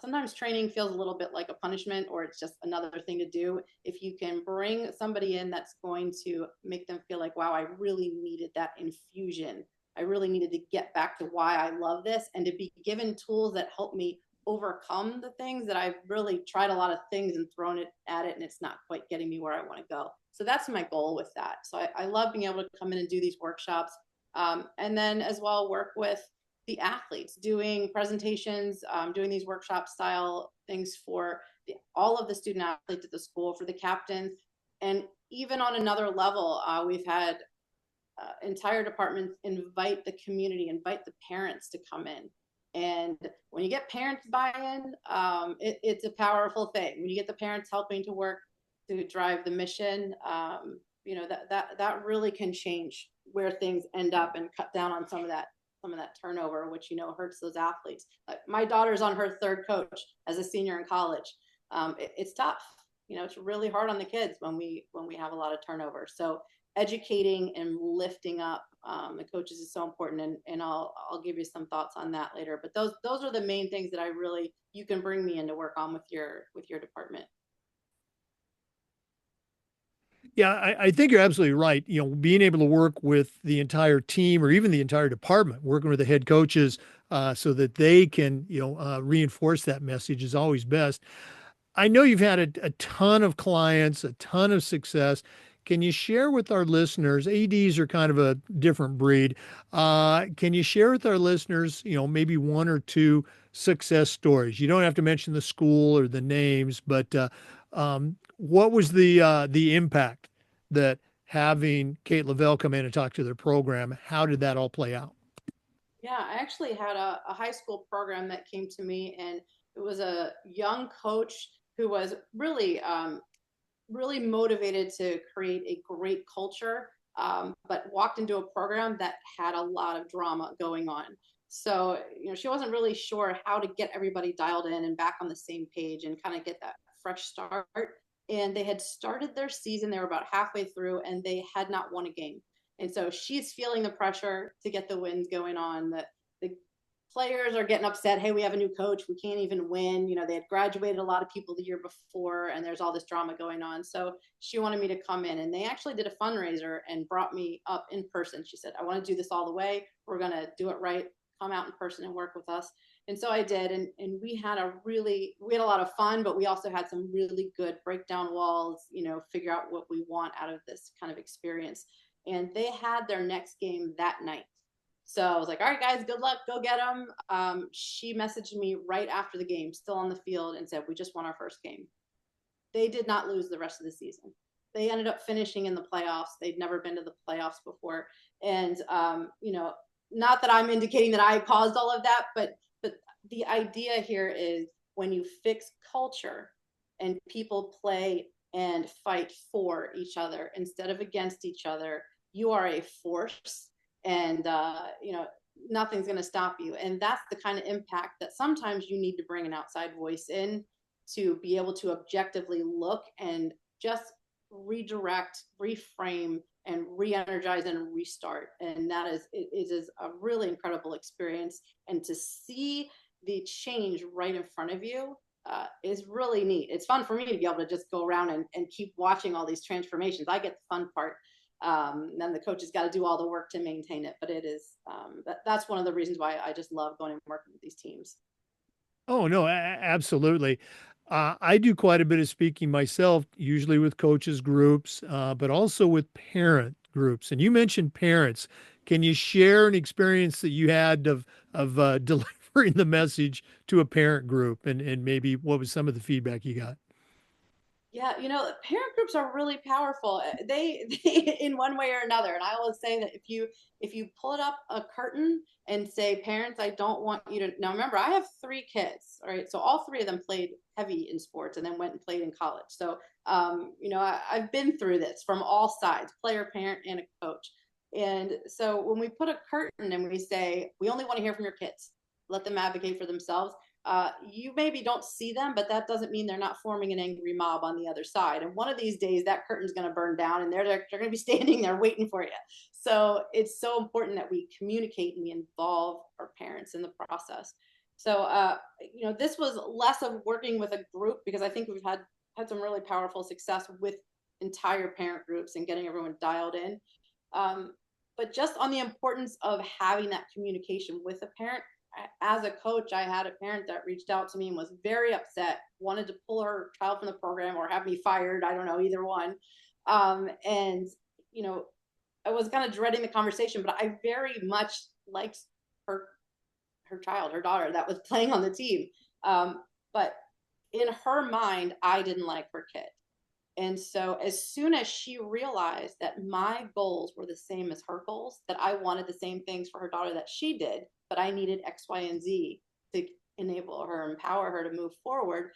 Sometimes training feels a little bit like a punishment, or it's just another thing to do. If you can bring somebody in that's going to make them feel like, wow, I really needed that infusion. I really needed to get back to why I love this, and to be given tools that help me overcome the things that I've really tried a lot of things and thrown it at it, and it's not quite getting me where I want to go. So that's my goal with that. So I love being able to come in and do these workshops, and then as well work with the athletes, doing presentations, doing these workshop style things for all of the student athletes at the school, for the captains. And even on another level, we've had entire departments invite the community, invite the parents to come in. And when you get parents buy-in, it's a powerful thing. When you get the parents helping to work to drive the mission, that really can change where things end up and cut down on some of that turnover, which hurts those athletes. Like my daughter's on her third coach as a senior in college. It's tough. It's really hard on the kids when we have a lot of turnover. So educating and lifting up the coaches is so important, and I'll give you some thoughts on that later. But those are the main things that you can bring me in to work on with your department. Yeah, I think you're absolutely right. Being able to work with the entire team or even the entire department, working with the head coaches so that they can, reinforce that message is always best. I know you've had a ton of clients, a ton of success. Can you share with our listeners? ADs are kind of a different breed. Can you share with our listeners, maybe one or two success stories? You don't have to mention the school or the names, but what was the impact that having Kate Leavell come in and talk to their program? How did that all play out? Yeah, I actually had a high school program that came to me, and it was a young coach who was really motivated to create a great culture, but walked into a program that had a lot of drama going on. So, she wasn't really sure how to get everybody dialed in and back on the same page and kind of get that fresh start. And they had started their season, they were about halfway through, and they had not won a game. And so she's feeling the pressure to get the wins going on. The players are getting upset. Hey, we have a new coach. We can't even win. They had graduated a lot of people the year before, and there's all this drama going on. So she wanted me to come in, and they actually did a fundraiser and brought me up in person. She said, I want to do this all the way. We're going to do it right. Come out in person and work with us. And so I did. And we had a lot of fun, but we also had some really good breakdown walls, figure out what we want out of this kind of experience. And they had their next game that night. So I was like, all right, guys, good luck. Go get them. She messaged me right after the game, still on the field, and said, we just won our first game. They did not lose the rest of the season. They ended up finishing in the playoffs. They'd never been to the playoffs before. And, not that I'm indicating that I caused all of that, but the idea here is when you fix culture and people play and fight for each other instead of against each other, you are a force, and nothing's going to stop you. And that's the kind of impact that sometimes you need to bring an outside voice in to be able to objectively look and just redirect, reframe, and re-energize and restart. And that is a really incredible experience. And to see the change right in front of you is really neat. It's fun for me to be able to just go around and keep watching all these transformations. I get the fun part. Then the coach has got to do all the work to maintain it. But it is that's one of the reasons why I just love going and working with these teams. Oh, no, absolutely. I do quite a bit of speaking myself, usually with coaches groups, but also with parent groups. And you mentioned parents. Can you share an experience that you had of delivering the message to a parent group, and maybe what was some of the feedback you got? Yeah, parent groups are really powerful. They in one way or another. And I always say that if you pull it up a curtain and say, parents, I don't want you to now remember, I have three kids. All right. So all three of them played heavy in sports and then went and played in college. So I've been through this from all sides, player, parent, and a coach. And so when we put a curtain and we say, we only want to hear from your kids, let them advocate for themselves, you maybe don't see them, but that doesn't mean they're not forming an angry mob on the other side. And one of these days, that curtain's going to burn down, and they're going to be standing there waiting for you. So it's so important that we communicate and we involve our parents in the process. So this was less of working with a group, because I think we've had some really powerful success with entire parent groups and getting everyone dialed in. But just on the importance of having that communication with a parent. As a coach, I had a parent that reached out to me and was very upset, wanted to pull her child from the program or have me fired. I don't know, either one. And, I was kind of dreading the conversation, but I very much liked her her daughter that was playing on the team. But in her mind, I didn't like her kid. And so as soon as she realized that my goals were the same as her goals, that I wanted the same things for her daughter that she did, but I needed X, Y, and Z to enable her, empower her to move forward.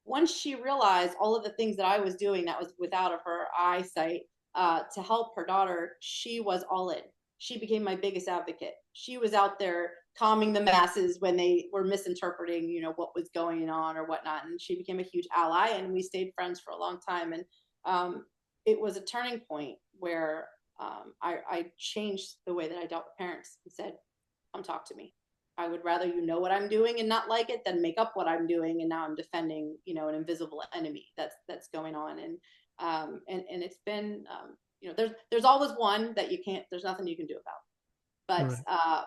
Once she realized all of the things that I was doing that was without of her eyesight to help her daughter, she was all in. She became my biggest advocate. She was out there calming the masses when they were misinterpreting, what was going on or whatnot. And she became a huge ally, and we stayed friends for a long time. And it was a turning point where I changed the way that I dealt with parents and said, "Come talk to me. I would rather you know what I'm doing and not like it than make up what I'm doing, and now I'm defending, an invisible enemy that's going on." And it's been, there's always one that you can't. There's nothing you can do about. Right.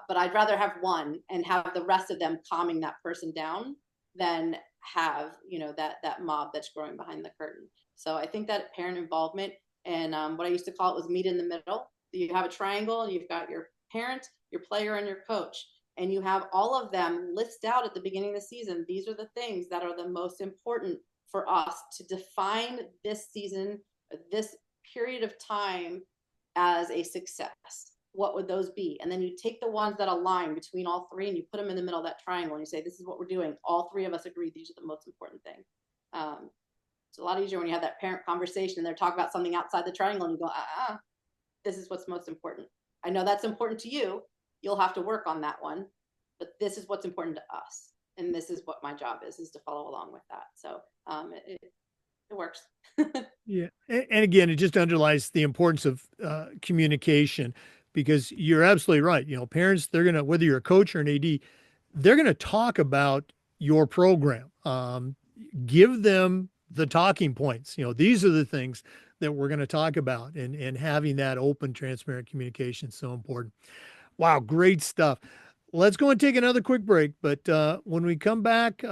But I'd rather have one and have the rest of them calming that person down than have that mob that's growing behind the curtain. So I think that parent involvement, and what I used to call it was meet in the middle. You have a triangle, and you've got your parent, your player, and your coach, and you have all of them list out at the beginning of the season. These are the things that are the most important for us to define this season, this period of time, as a success. What would those be? And then you take the ones that align between all three and you put them in the middle of that triangle, and you say, this is what we're doing. All three of us agree these are the most important thing. It's a lot easier when you have that parent conversation and they're talking about something outside the triangle, and you go, this is what's most important. I know that's important to you. You'll have to work on that one, but this is what's important to us. And this is what my job is to follow along with that. So it works. Yeah. And again, it just underlies the importance of communication, because you're absolutely right. Parents, they're going to, whether you're a coach or an AD, they're going to talk about your program. Give them the talking points. These are the things that we're going to talk about, and having that open, transparent communication is so important. Wow, great stuff. Let's go and take another quick break. But when we come back,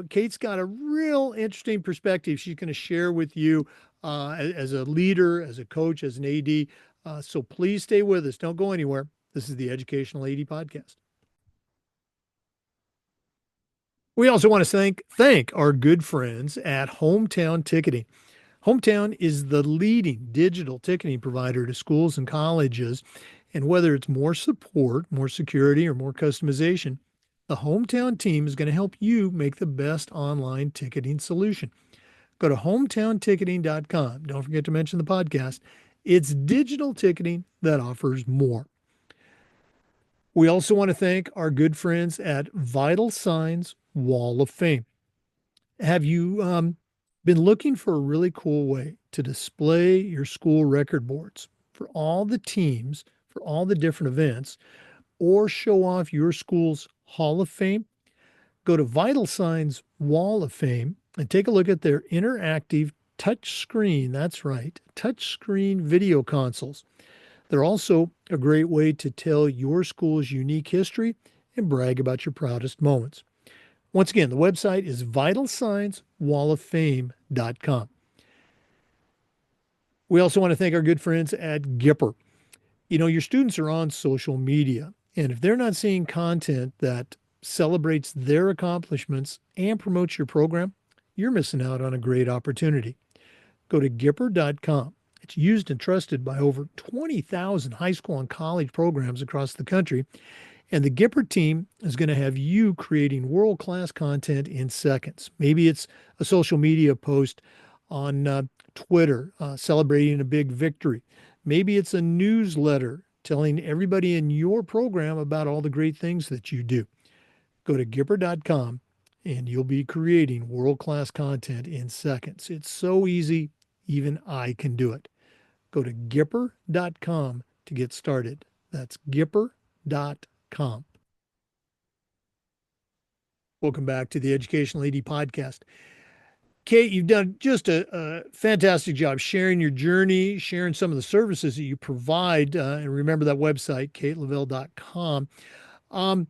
Kate's got a real interesting perspective she's going to share with you as a leader, as a coach, as an AD. So please stay with us. Don't go anywhere. This is the Educational AD Podcast. We also want to thank our good friends at Hometown Ticketing. Hometown is the leading digital ticketing provider to schools and colleges. And whether it's more support, more security, or more customization, the Hometown team is going to help you make the best online ticketing solution. Go to hometownticketing.com. Don't forget to mention the podcast. It's digital ticketing that offers more. We also want to thank our good friends at Vital Signs Wall of Fame. Have you been looking for a really cool way to display your school record boards for all the teams, for all the different events, or show off your school's Hall of Fame? Go to Vital Signs Wall of Fame and take a look at their interactive touch screen. That's right, touch screen video consoles. They're also a great way to tell your school's unique history and brag about your proudest moments. Once again, the website is vitalsignswalloffame.com. We also want to thank our good friends at Gipper. Your students are on social media, and if they're not seeing content that celebrates their accomplishments and promotes your program, you're missing out on a great opportunity. Go to Gipper.com. It's used and trusted by over 20,000 high school and college programs across the country. And the Gipper team is going to have you creating world-class content in seconds. Maybe it's a social media post on Twitter celebrating a big victory. Maybe it's a newsletter telling everybody in your program about all the great things that you do. Go to Gipper.com and you'll be creating world-class content in seconds. It's so easy, even I can do it. Go to Gipper.com to get started. That's Gipper.com. Welcome back to the Educational AD Podcast. Kate, you've done just a fantastic job sharing your journey, sharing some of the services that you provide. And remember that website, kateleavell.com. I'm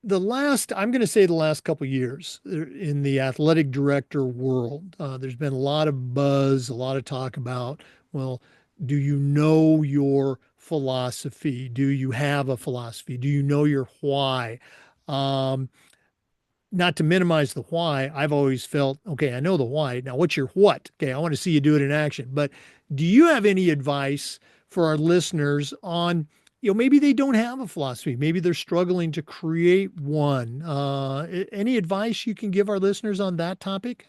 going to say the last couple of years in the athletic director world, there's been a lot of buzz, a lot of talk about, well, do you know your philosophy? Do you have a philosophy? Do you know your why? Um, Not to minimize the why, I've always felt, okay, I know the why. Now, what's your what? Okay, I want to see you do it in action. But do you have any advice for our listeners on, maybe they don't have a philosophy, maybe they're struggling to create one? Any advice you can give our listeners on that topic?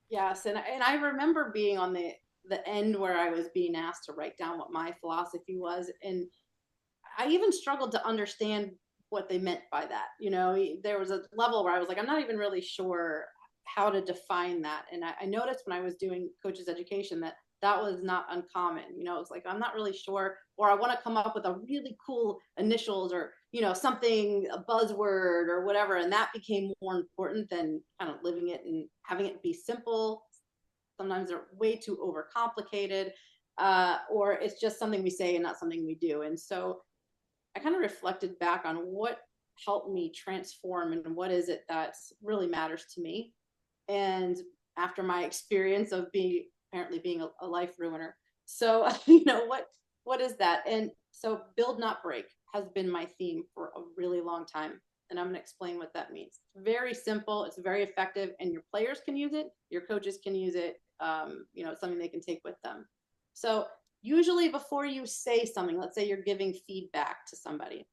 Yes, and I remember being on the end where I was being asked to write down what my philosophy was, and I even struggled to understand what they meant by that. There was a level where I was like, I'm not even really sure how to define that. And I noticed when I was doing coaches education that that was not uncommon. It's like, I'm not really sure, or I want to come up with a really cool initials or, something, a buzzword or whatever. And that became more important than kind of living it and having it be simple. Sometimes they're way too overcomplicated, or it's just something we say and not something we do. And so I kind of reflected back on what helped me transform and what is it that really matters to me. And after my experience of being a life ruiner, so what is that? And so build not break has been my theme for a really long time. And I'm going to explain what that means. It's very simple. It's very effective, and your players can use it. Your coaches can use it. It's something they can take with them. So usually before you say something, let's say you're giving feedback to somebody,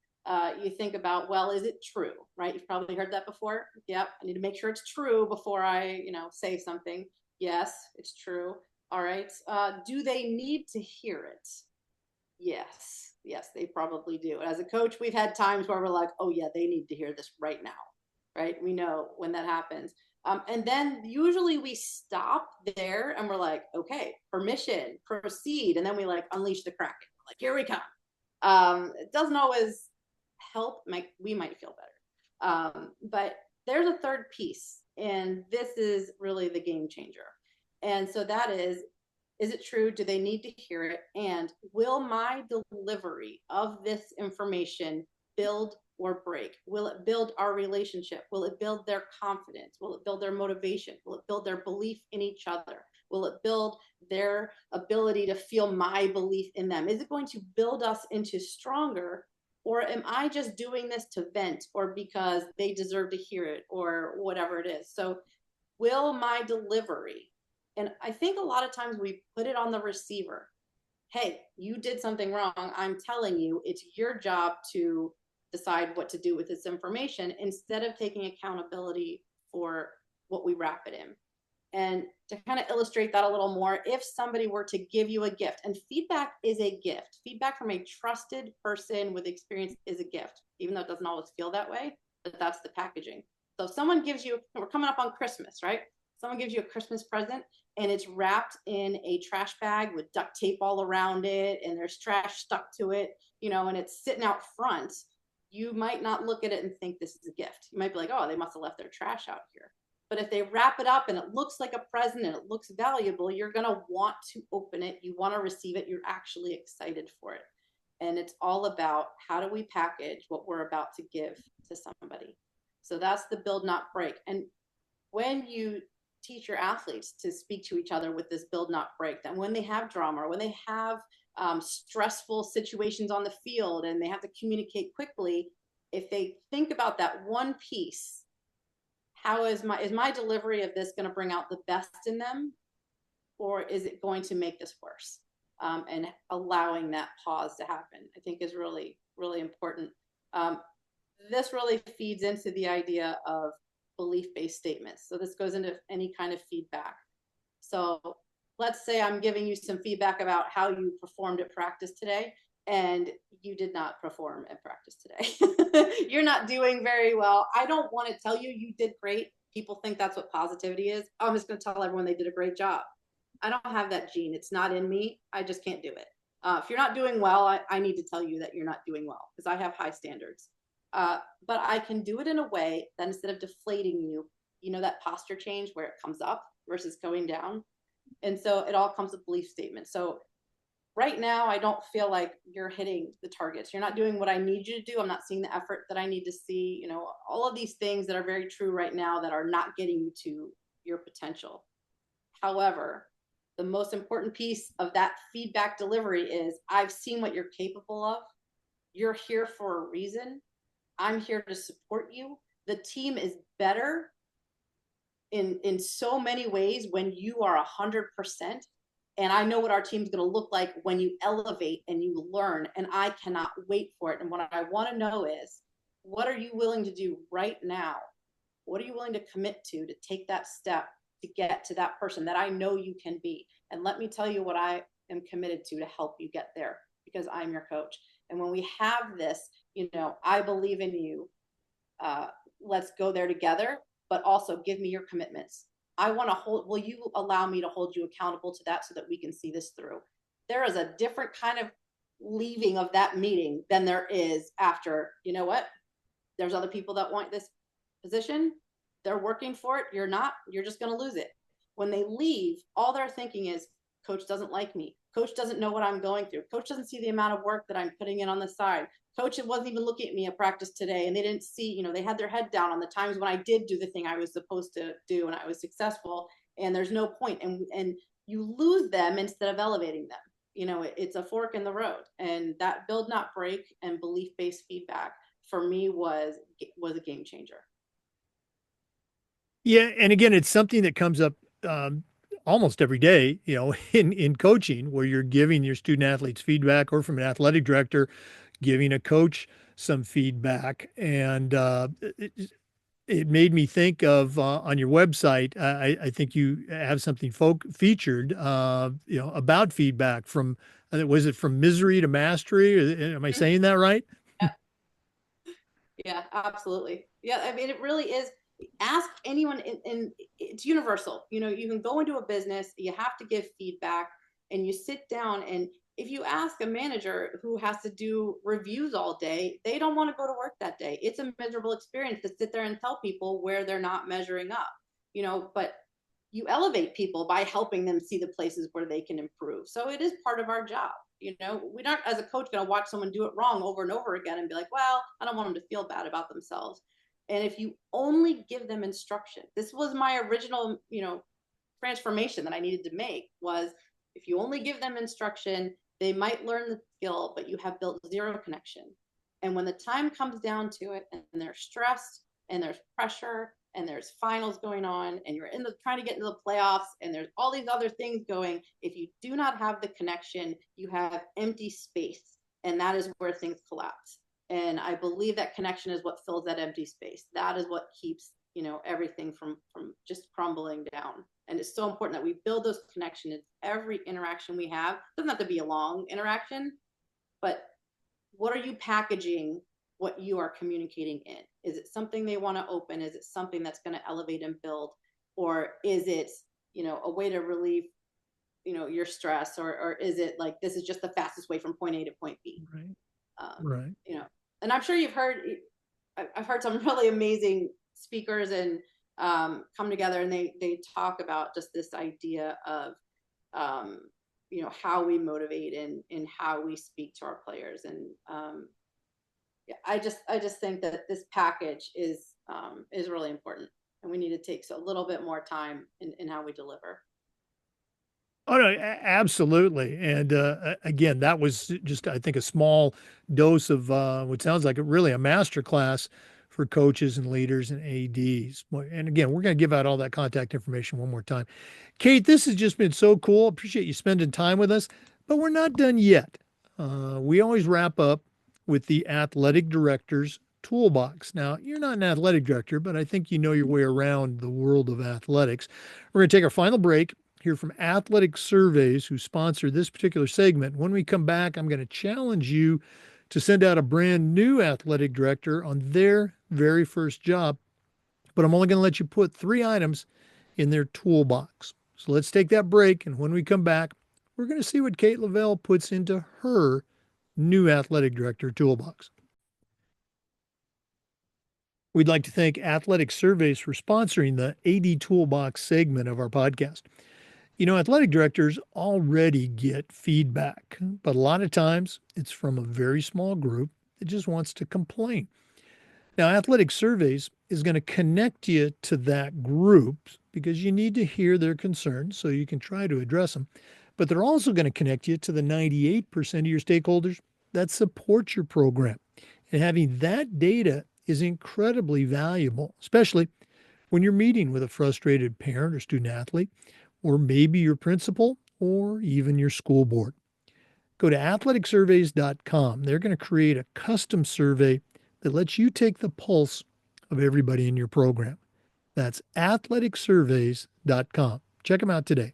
you think about, well, is it true, right? You've probably heard that before. Yep, I need to make sure it's true before I, say something. Yes, it's true. All right. Do they need to hear it? Yes, yes, they probably do. As a coach, we've had times where we're like, oh yeah, they need to hear this right now, right? We know when that happens. And then usually we stop there and we're like, okay, permission, proceed. And then we like unleash the kraken. We're like, here we come. It doesn't always help. We might feel better. But there's a third piece, and this is really the game changer. And so that is it true? Do they need to hear it? And will my delivery of this information build or break? Will it build our relationship? Will it build their confidence? Will it build their motivation? Will it build their belief in each other? Will it build their ability to feel my belief in them? Is it going to build us into stronger? Or am I just doing this to vent or because they deserve to hear it or whatever it is? So, will my delivery, and I think a lot of times we put it on the receiver. Hey, you did something wrong. I'm telling you, it's your job to decide what to do with this information instead of taking accountability for what we wrap it in. And to kind of illustrate that a little more, if somebody were to give you a gift, and feedback is a gift, feedback from a trusted person with experience is a gift, even though it doesn't always feel that way, but that's the packaging. So if someone gives you, we're coming up on Christmas, right? Someone gives you a Christmas present and it's wrapped in a trash bag with duct tape all around it and there's trash stuck to it, and it's sitting out front. You might not look at it and think this is a gift. You might be like, oh, they must have left their trash out here. But if they wrap it up and it looks like a present and it looks valuable, you're going to want to open it. You want to receive it. You're actually excited for it. And it's all about how do we package what we're about to give to somebody. So that's the build, not break. And when you teach your athletes to speak to each other with this build, not break, then when they have drama or when they have stressful situations on the field and they have to communicate quickly, if they think about that one piece, how is my delivery of this going to bring out the best in them, or is it going to make this worse? And allowing that pause to happen, I think, is really, really important. This really feeds into the idea of belief-based statements. So this goes into any kind of feedback. So let's say I'm giving you some feedback about how you performed at practice today, and you did not perform at practice today. You're not doing very well. I don't want to tell you you did great. People think that's what positivity is. Oh, I'm just going to tell everyone they did a great job. I don't have that gene. It's not in me. I just can't do it. If you're not doing well, I need to tell you that you're not doing well because I have high standards. But I can do it in a way that instead of deflating you, that posture change where it comes up versus going down. And so it all comes with belief statements. So right now, I don't feel like you're hitting the targets. You're not doing what I need you to do. I'm not seeing the effort that I need to see. All of these things that are very true right now that are not getting you to your potential. However, the most important piece of that feedback delivery is I've seen what you're capable of. You're here for a reason. I'm here to support you. The team is better in so many ways when you are 100%. And I know what our team's going to look like when you elevate and you learn, and I cannot wait for it. And what I want to know is, what are you willing to do right now? What are you willing to commit to take that step to get to that person that I know you can be? And let me tell you what I am committed to help you get there, because I'm your coach. And when we have this, I believe in you. Uh, let's go there together, but also give me your commitments. I want to will you allow me to hold you accountable to that so that we can see this through? There is a different kind of leaving of that meeting than there is after, you know what? There's other people that want this position. They're working for it. You're not, you're just going to lose it. When they leave, all they're thinking is, coach doesn't like me. Coach doesn't know what I'm going through. Coach doesn't see the amount of work that I'm putting in on the side. Coach wasn't even looking at me at practice today, and they didn't see, they had their head down on the times when I did do the thing I was supposed to do and I was successful, and there's no point. And you lose them instead of elevating them. It's a fork in the road, and that build, not break, and belief-based feedback for me was a game changer. Yeah, and again, it's something that comes up almost every day, in coaching, where you're giving your student athletes feedback, or from an athletic director giving a coach some feedback. And it made me think of on your website. I think you have something featured, about feedback from. Was it from misery to mastery? Am I saying that right? Yeah, yeah, absolutely. Yeah, I mean, it really is. Ask anyone, and it's universal. You can go into a business, you have to give feedback, and you sit down, and if you ask a manager who has to do reviews all day, they don't want to go to work that day. It's a miserable experience to sit there and tell people where they're not measuring up. But you elevate people by helping them see the places where they can improve. So it is part of our job. We're not, as a coach, going to watch someone do it wrong over and over again and be like, well, I don't want them to feel bad about themselves. And if you only give them instruction, this was my original, transformation that I needed to make, was if you only give them instruction, they might learn the skill, but you have built zero connection. And when the time comes down to it, and they're stressed, and there's pressure, and there's finals going on, and you're trying to get into the playoffs, and there's all these other things going, if you do not have the connection, you have empty space, and that is where things collapse. And I believe that connection is what fills that empty space. That is what keeps everything from just crumbling down. And it's so important that we build those connections in every interaction we have. It doesn't have to be a long interaction, but what are you packaging what you are communicating in? Is it something they want to open? Is it something that's going to elevate and build? Or is it, a way to relieve, your stress? Or is it like, this is just the fastest way from point A to point B? Right. Right. And I'm sure I've heard some really amazing speakers and come together, and they talk about just this idea of, how we motivate and how we speak to our players. And I just think that this package is really important, and we need to take a little bit more time in how we deliver. Oh no, absolutely. And again, that was just, I think, a small dose of what sounds like really a master class for coaches and leaders and ADs. And again, we're going to give out all that contact information one more time. Kate, this has just been so cool. Appreciate you spending time with us, but we're not done yet. We always wrap up with the athletic director's toolbox. Now, you're not an athletic director, but I think you know your way around the world of athletics. We're going to take our final break, hear from Athletic Surveys, who sponsor this particular segment. When we come back, I'm going to challenge you to send out a brand new athletic director on their very first job, but I'm only going to let you put 3 items in their toolbox. So let's take that break, and when we come back, we're going to see what Kate Leavell puts into her new athletic director toolbox. We'd like to thank Athletic Surveys for sponsoring the AD Toolbox segment of our podcast. Athletic directors already get feedback, but a lot of times it's from a very small group that just wants to complain. Now, Athletic Surveys is going to connect you to that group because you need to hear their concerns so you can try to address them. But they're also going to connect you to the 98% of your stakeholders that support your program. And having that data is incredibly valuable, especially when you're meeting with a frustrated parent or student athlete, or maybe your principal, or even your school board. Go to athleticsurveys.com. They're going to create a custom survey that lets you take the pulse of everybody in your program. That's athleticsurveys.com. Check them out today.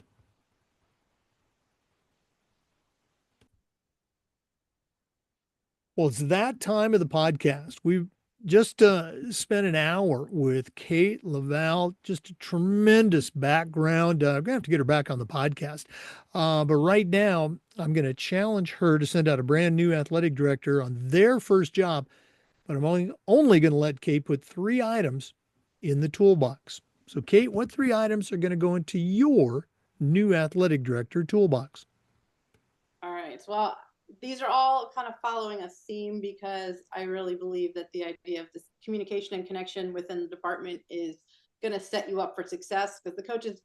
Well, it's that time of the podcast. We've just spent an hour with Kate Leavell, just a tremendous background. I'm going to have to get her back on the podcast. But right now, I'm going to challenge her to send out a brand new athletic director on their first job. But I'm only going to let Kate put 3 items in the toolbox. So, Kate, what 3 items are going to go into your new athletic director toolbox? All right. Well, these are all kind of following a theme because I really believe that the idea of this communication and connection within the department is going to set you up for success because the coaches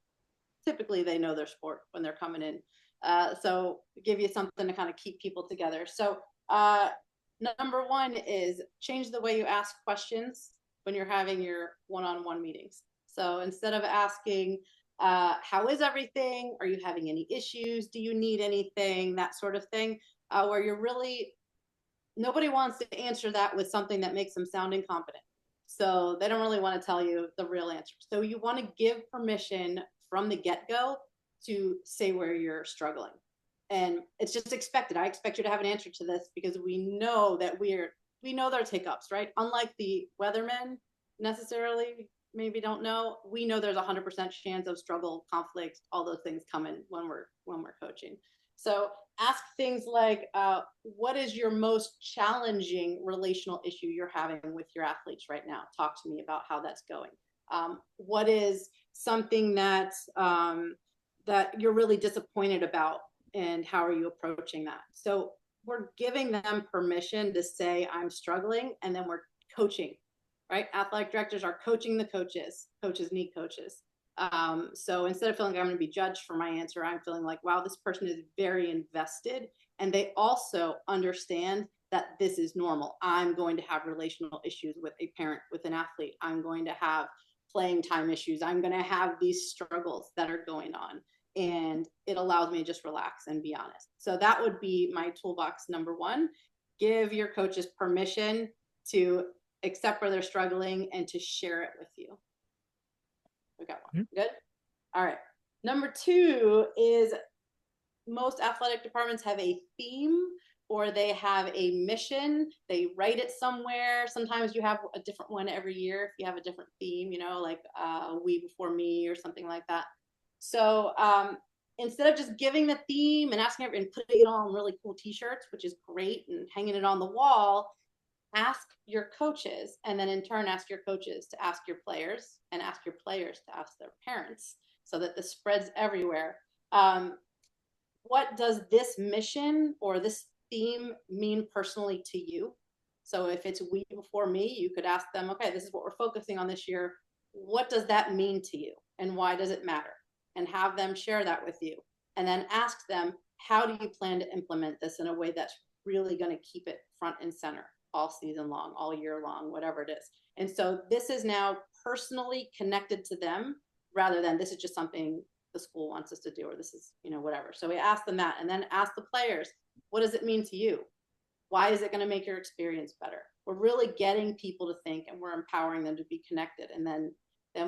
typically they know their sport when they're coming in. So give you something to kind of keep people together. So number one is change the way you ask questions when you're having your one-on-one meetings. So instead of asking, how is everything? Are you having any issues? Do you need anything? That sort of thing, where you're really, nobody wants to answer that with something that makes them sound incompetent. So they don't really want to tell you the real answer. So you want to give permission from the get-go to say where you're struggling. And it's just expected. I expect you to have an answer to this because we know that we know there's hiccups, right? Unlike the weathermen necessarily maybe don't know, we know there's 100% chance of struggle, conflict, all those things coming when we're coaching. So ask things like, what is your most challenging relational issue you're having with your athletes right now? Talk to me about how that's going. What is something that you're really disappointed about, and how are you approaching that? So we're giving them permission to say, I'm struggling, and then we're coaching, right? Athletic directors are coaching the coaches. Coaches need coaches. So instead of feeling like I'm going to be judged for my answer, I'm feeling like, wow, this person is very invested. And they also understand that this is normal. I'm going to have relational issues with a parent, with an athlete. I'm going to have playing time issues. I'm going to have these struggles that are going on. And it allows me to just relax and be honest. So that would be my toolbox number one. Give your coaches permission to accept where they're struggling and to share it with you. We got one. Good. All right. Number two is most athletic departments have a theme or they have a mission. They write it somewhere. Sometimes you have a different one every year if you have a different theme, like We Before Me or something like that. So instead of just giving the theme and asking everyone and putting it on really cool t-shirts, which is great, and hanging it on the wall, ask your coaches, and then in turn ask your coaches to ask your players, and ask your players to ask their parents, so that this spreads everywhere. What does this mission or this theme mean personally to you? So if it's We Before Me, you could ask them, okay, this is what we're focusing on this year. What does that mean to you? And why does it matter? And have them share that with you. And then ask them, how do you plan to implement this in a way that's really going to keep it front and center all season long, all year long, whatever it is. And so this is now personally connected to them rather than this is just something the school wants us to do, or this is, whatever. So we ask them that, and then ask the players, what does it mean to you? Why is it going to make your experience better? We're really getting people to think, and we're empowering them to be connected. And then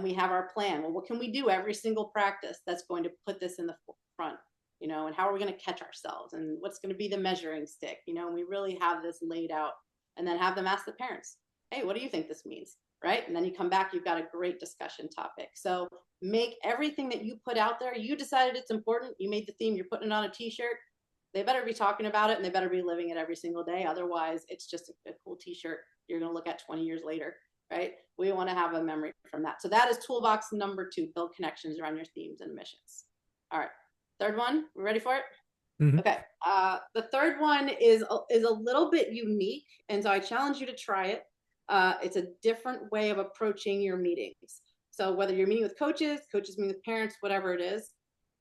we have our plan. Well, what can we do every single practice that's going to put this in the front? And how are we going to catch ourselves? And what's going to be the measuring stick? And we really have this laid out, and then have them ask the parents, hey, what do you think this means? Right? And then you come back, you've got a great discussion topic. So make everything that you put out there, you decided it's important, you made the theme, you're putting it on a t-shirt, they better be talking about it, and they better be living it every single day. Otherwise, it's just a cool t-shirt you're going to look at 20 years later, right? We want to have a memory from that. So that is toolbox number 2, build connections around your themes and missions. All right. Third one, we ready for it? Mm-hmm. Okay. The third one is a little bit unique, and so I challenge you to try it. It's a different way of approaching your meetings. So whether you're meeting with coaches meeting with parents, whatever it is,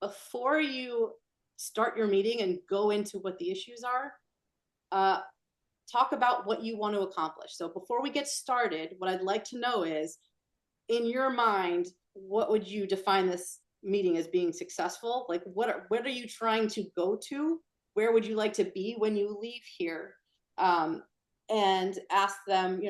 before you start your meeting and go into what the issues are, talk about what you want to accomplish. So before we get started, what I'd like to know is, in your mind, what would you define this meeting as being successful? Like, what are you trying to go to? Where would you like to be when you leave here? Um, and ask them,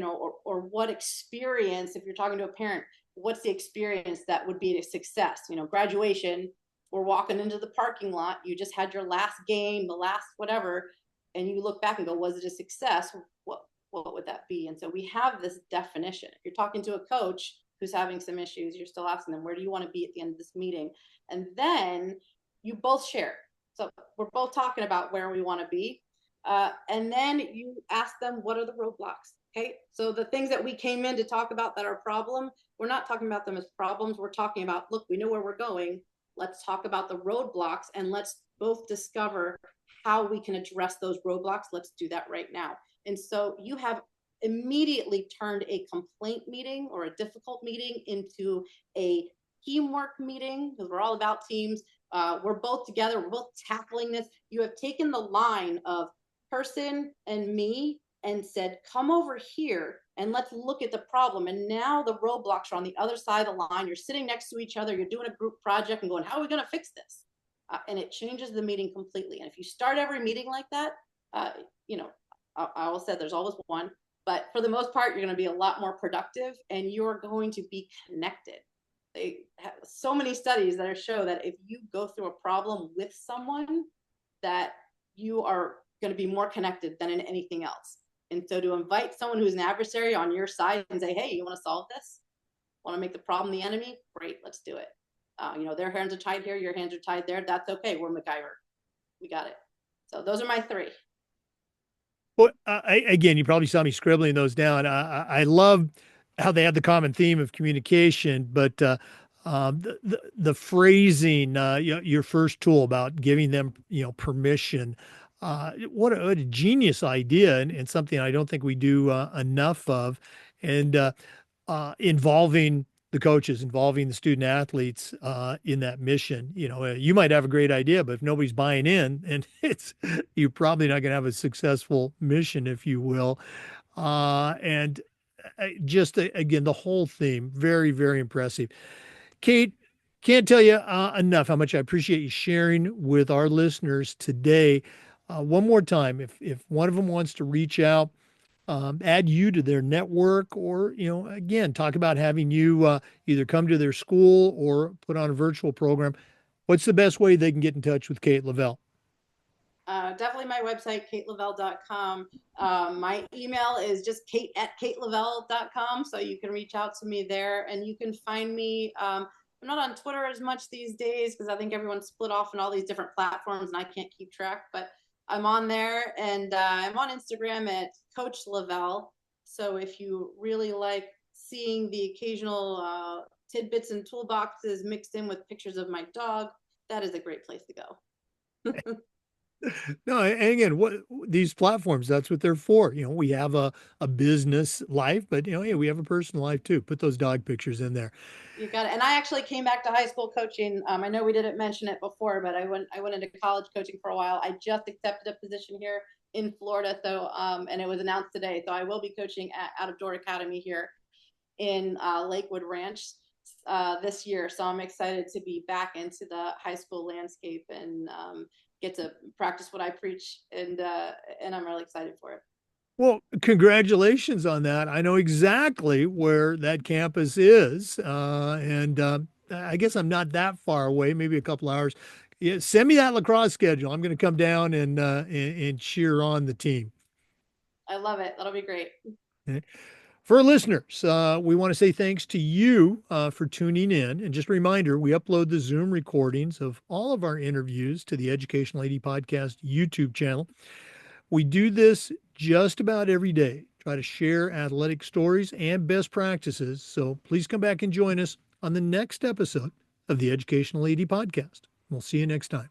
or what experience, if you're talking to a parent, what's the experience that would be a success? Graduation, we're walking into the parking lot, you just had your last game, the last whatever, and you look back and go, was it a success? What would that be? And so we have this definition. If you're talking to a coach who's having some issues, you're still asking them, where do you want to be at the end of this meeting? And then you both share. So we're both talking about where we want to be. And then you ask them, what are the roadblocks? Okay. So the things that we came in to talk about that are a problem, we're not talking about them as problems. We're talking about, look, we know where we're going. Let's talk about the roadblocks and let's both discover how we can address those roadblocks. Let's do that right now. And so you have immediately turned a complaint meeting or a difficult meeting into a teamwork meeting, because we're all about teams. We're both together. We're both tackling this. You have taken the line of person and me and said, come over here and let's look at the problem. And now the roadblocks are on the other side of the line. You're sitting next to each other. You're doing a group project and going, how are we going to fix this? And it changes the meeting completely. And if you start every meeting like that, I always said there's always one, but for the most part, you're going to be a lot more productive and you're going to be connected. They have so many studies that show that if you go through a problem with someone, that you are going to be more connected than in anything else. And so to invite someone who's an adversary on your side and say, hey, you want to solve this? Want to make the problem the enemy? Great, let's do it. Their hands are tied here, your hands are tied there. That's okay. We're MacGyver. We got it. So those are my three. Well, again, you probably saw me scribbling those down. I love how they have the common theme of communication, but the phrasing, your first tool about giving them, permission. What a genius idea, and something I don't think we do enough of, and involving the coaches, involving the student athletes in that mission. You might have a great idea, but if nobody's buying in, and you're probably not going to have a successful mission, if you will. And just again, the whole theme, very, very impressive. Kate, can't tell you enough how much I appreciate you sharing with our listeners today. One more time, if one of them wants to reach out, add you to their network, or again, talk about having you either come to their school or put on a virtual program, what's the best way they can get in touch with Kate Leavell? Definitely my website, kateleavell.com. My email is just kate@kateleavell.com. So you can reach out to me there, and you can find me. I'm not on Twitter as much these days because I think everyone's split off in all these different platforms and I can't keep track, but I'm on there, and I'm on Instagram at Coach Leavell. So if you really like seeing the occasional tidbits and toolboxes mixed in with pictures of my dog, that is a great place to go. No, and again, what these platforms, that's what they're for. We have a business life, but hey, we have a personal life too. Put those dog pictures in there. You got it. And I actually came back to high school coaching. I know we didn't mention it before, but I went into college coaching for a while. I just accepted a position here in Florida, so and it was announced today. So I will be coaching at Out of Door Academy here in Lakewood Ranch this year. So I'm excited to be back into the high school landscape and get to practice what I preach, and I'm really excited for it. Well, congratulations on that. I know exactly where that campus is, and I guess I'm not that far away, maybe a couple hours. Yeah, send me that lacrosse schedule. I'm going to come down and cheer on the team. I love it. That'll be great. Okay. For our listeners, we want to say thanks to you for tuning in. And just a reminder, we upload the Zoom recordings of all of our interviews to the Educational AD Podcast YouTube channel. We do this just about every day, try to share athletic stories and best practices. So please come back and join us on the next episode of the Educational AD Podcast. We'll see you next time.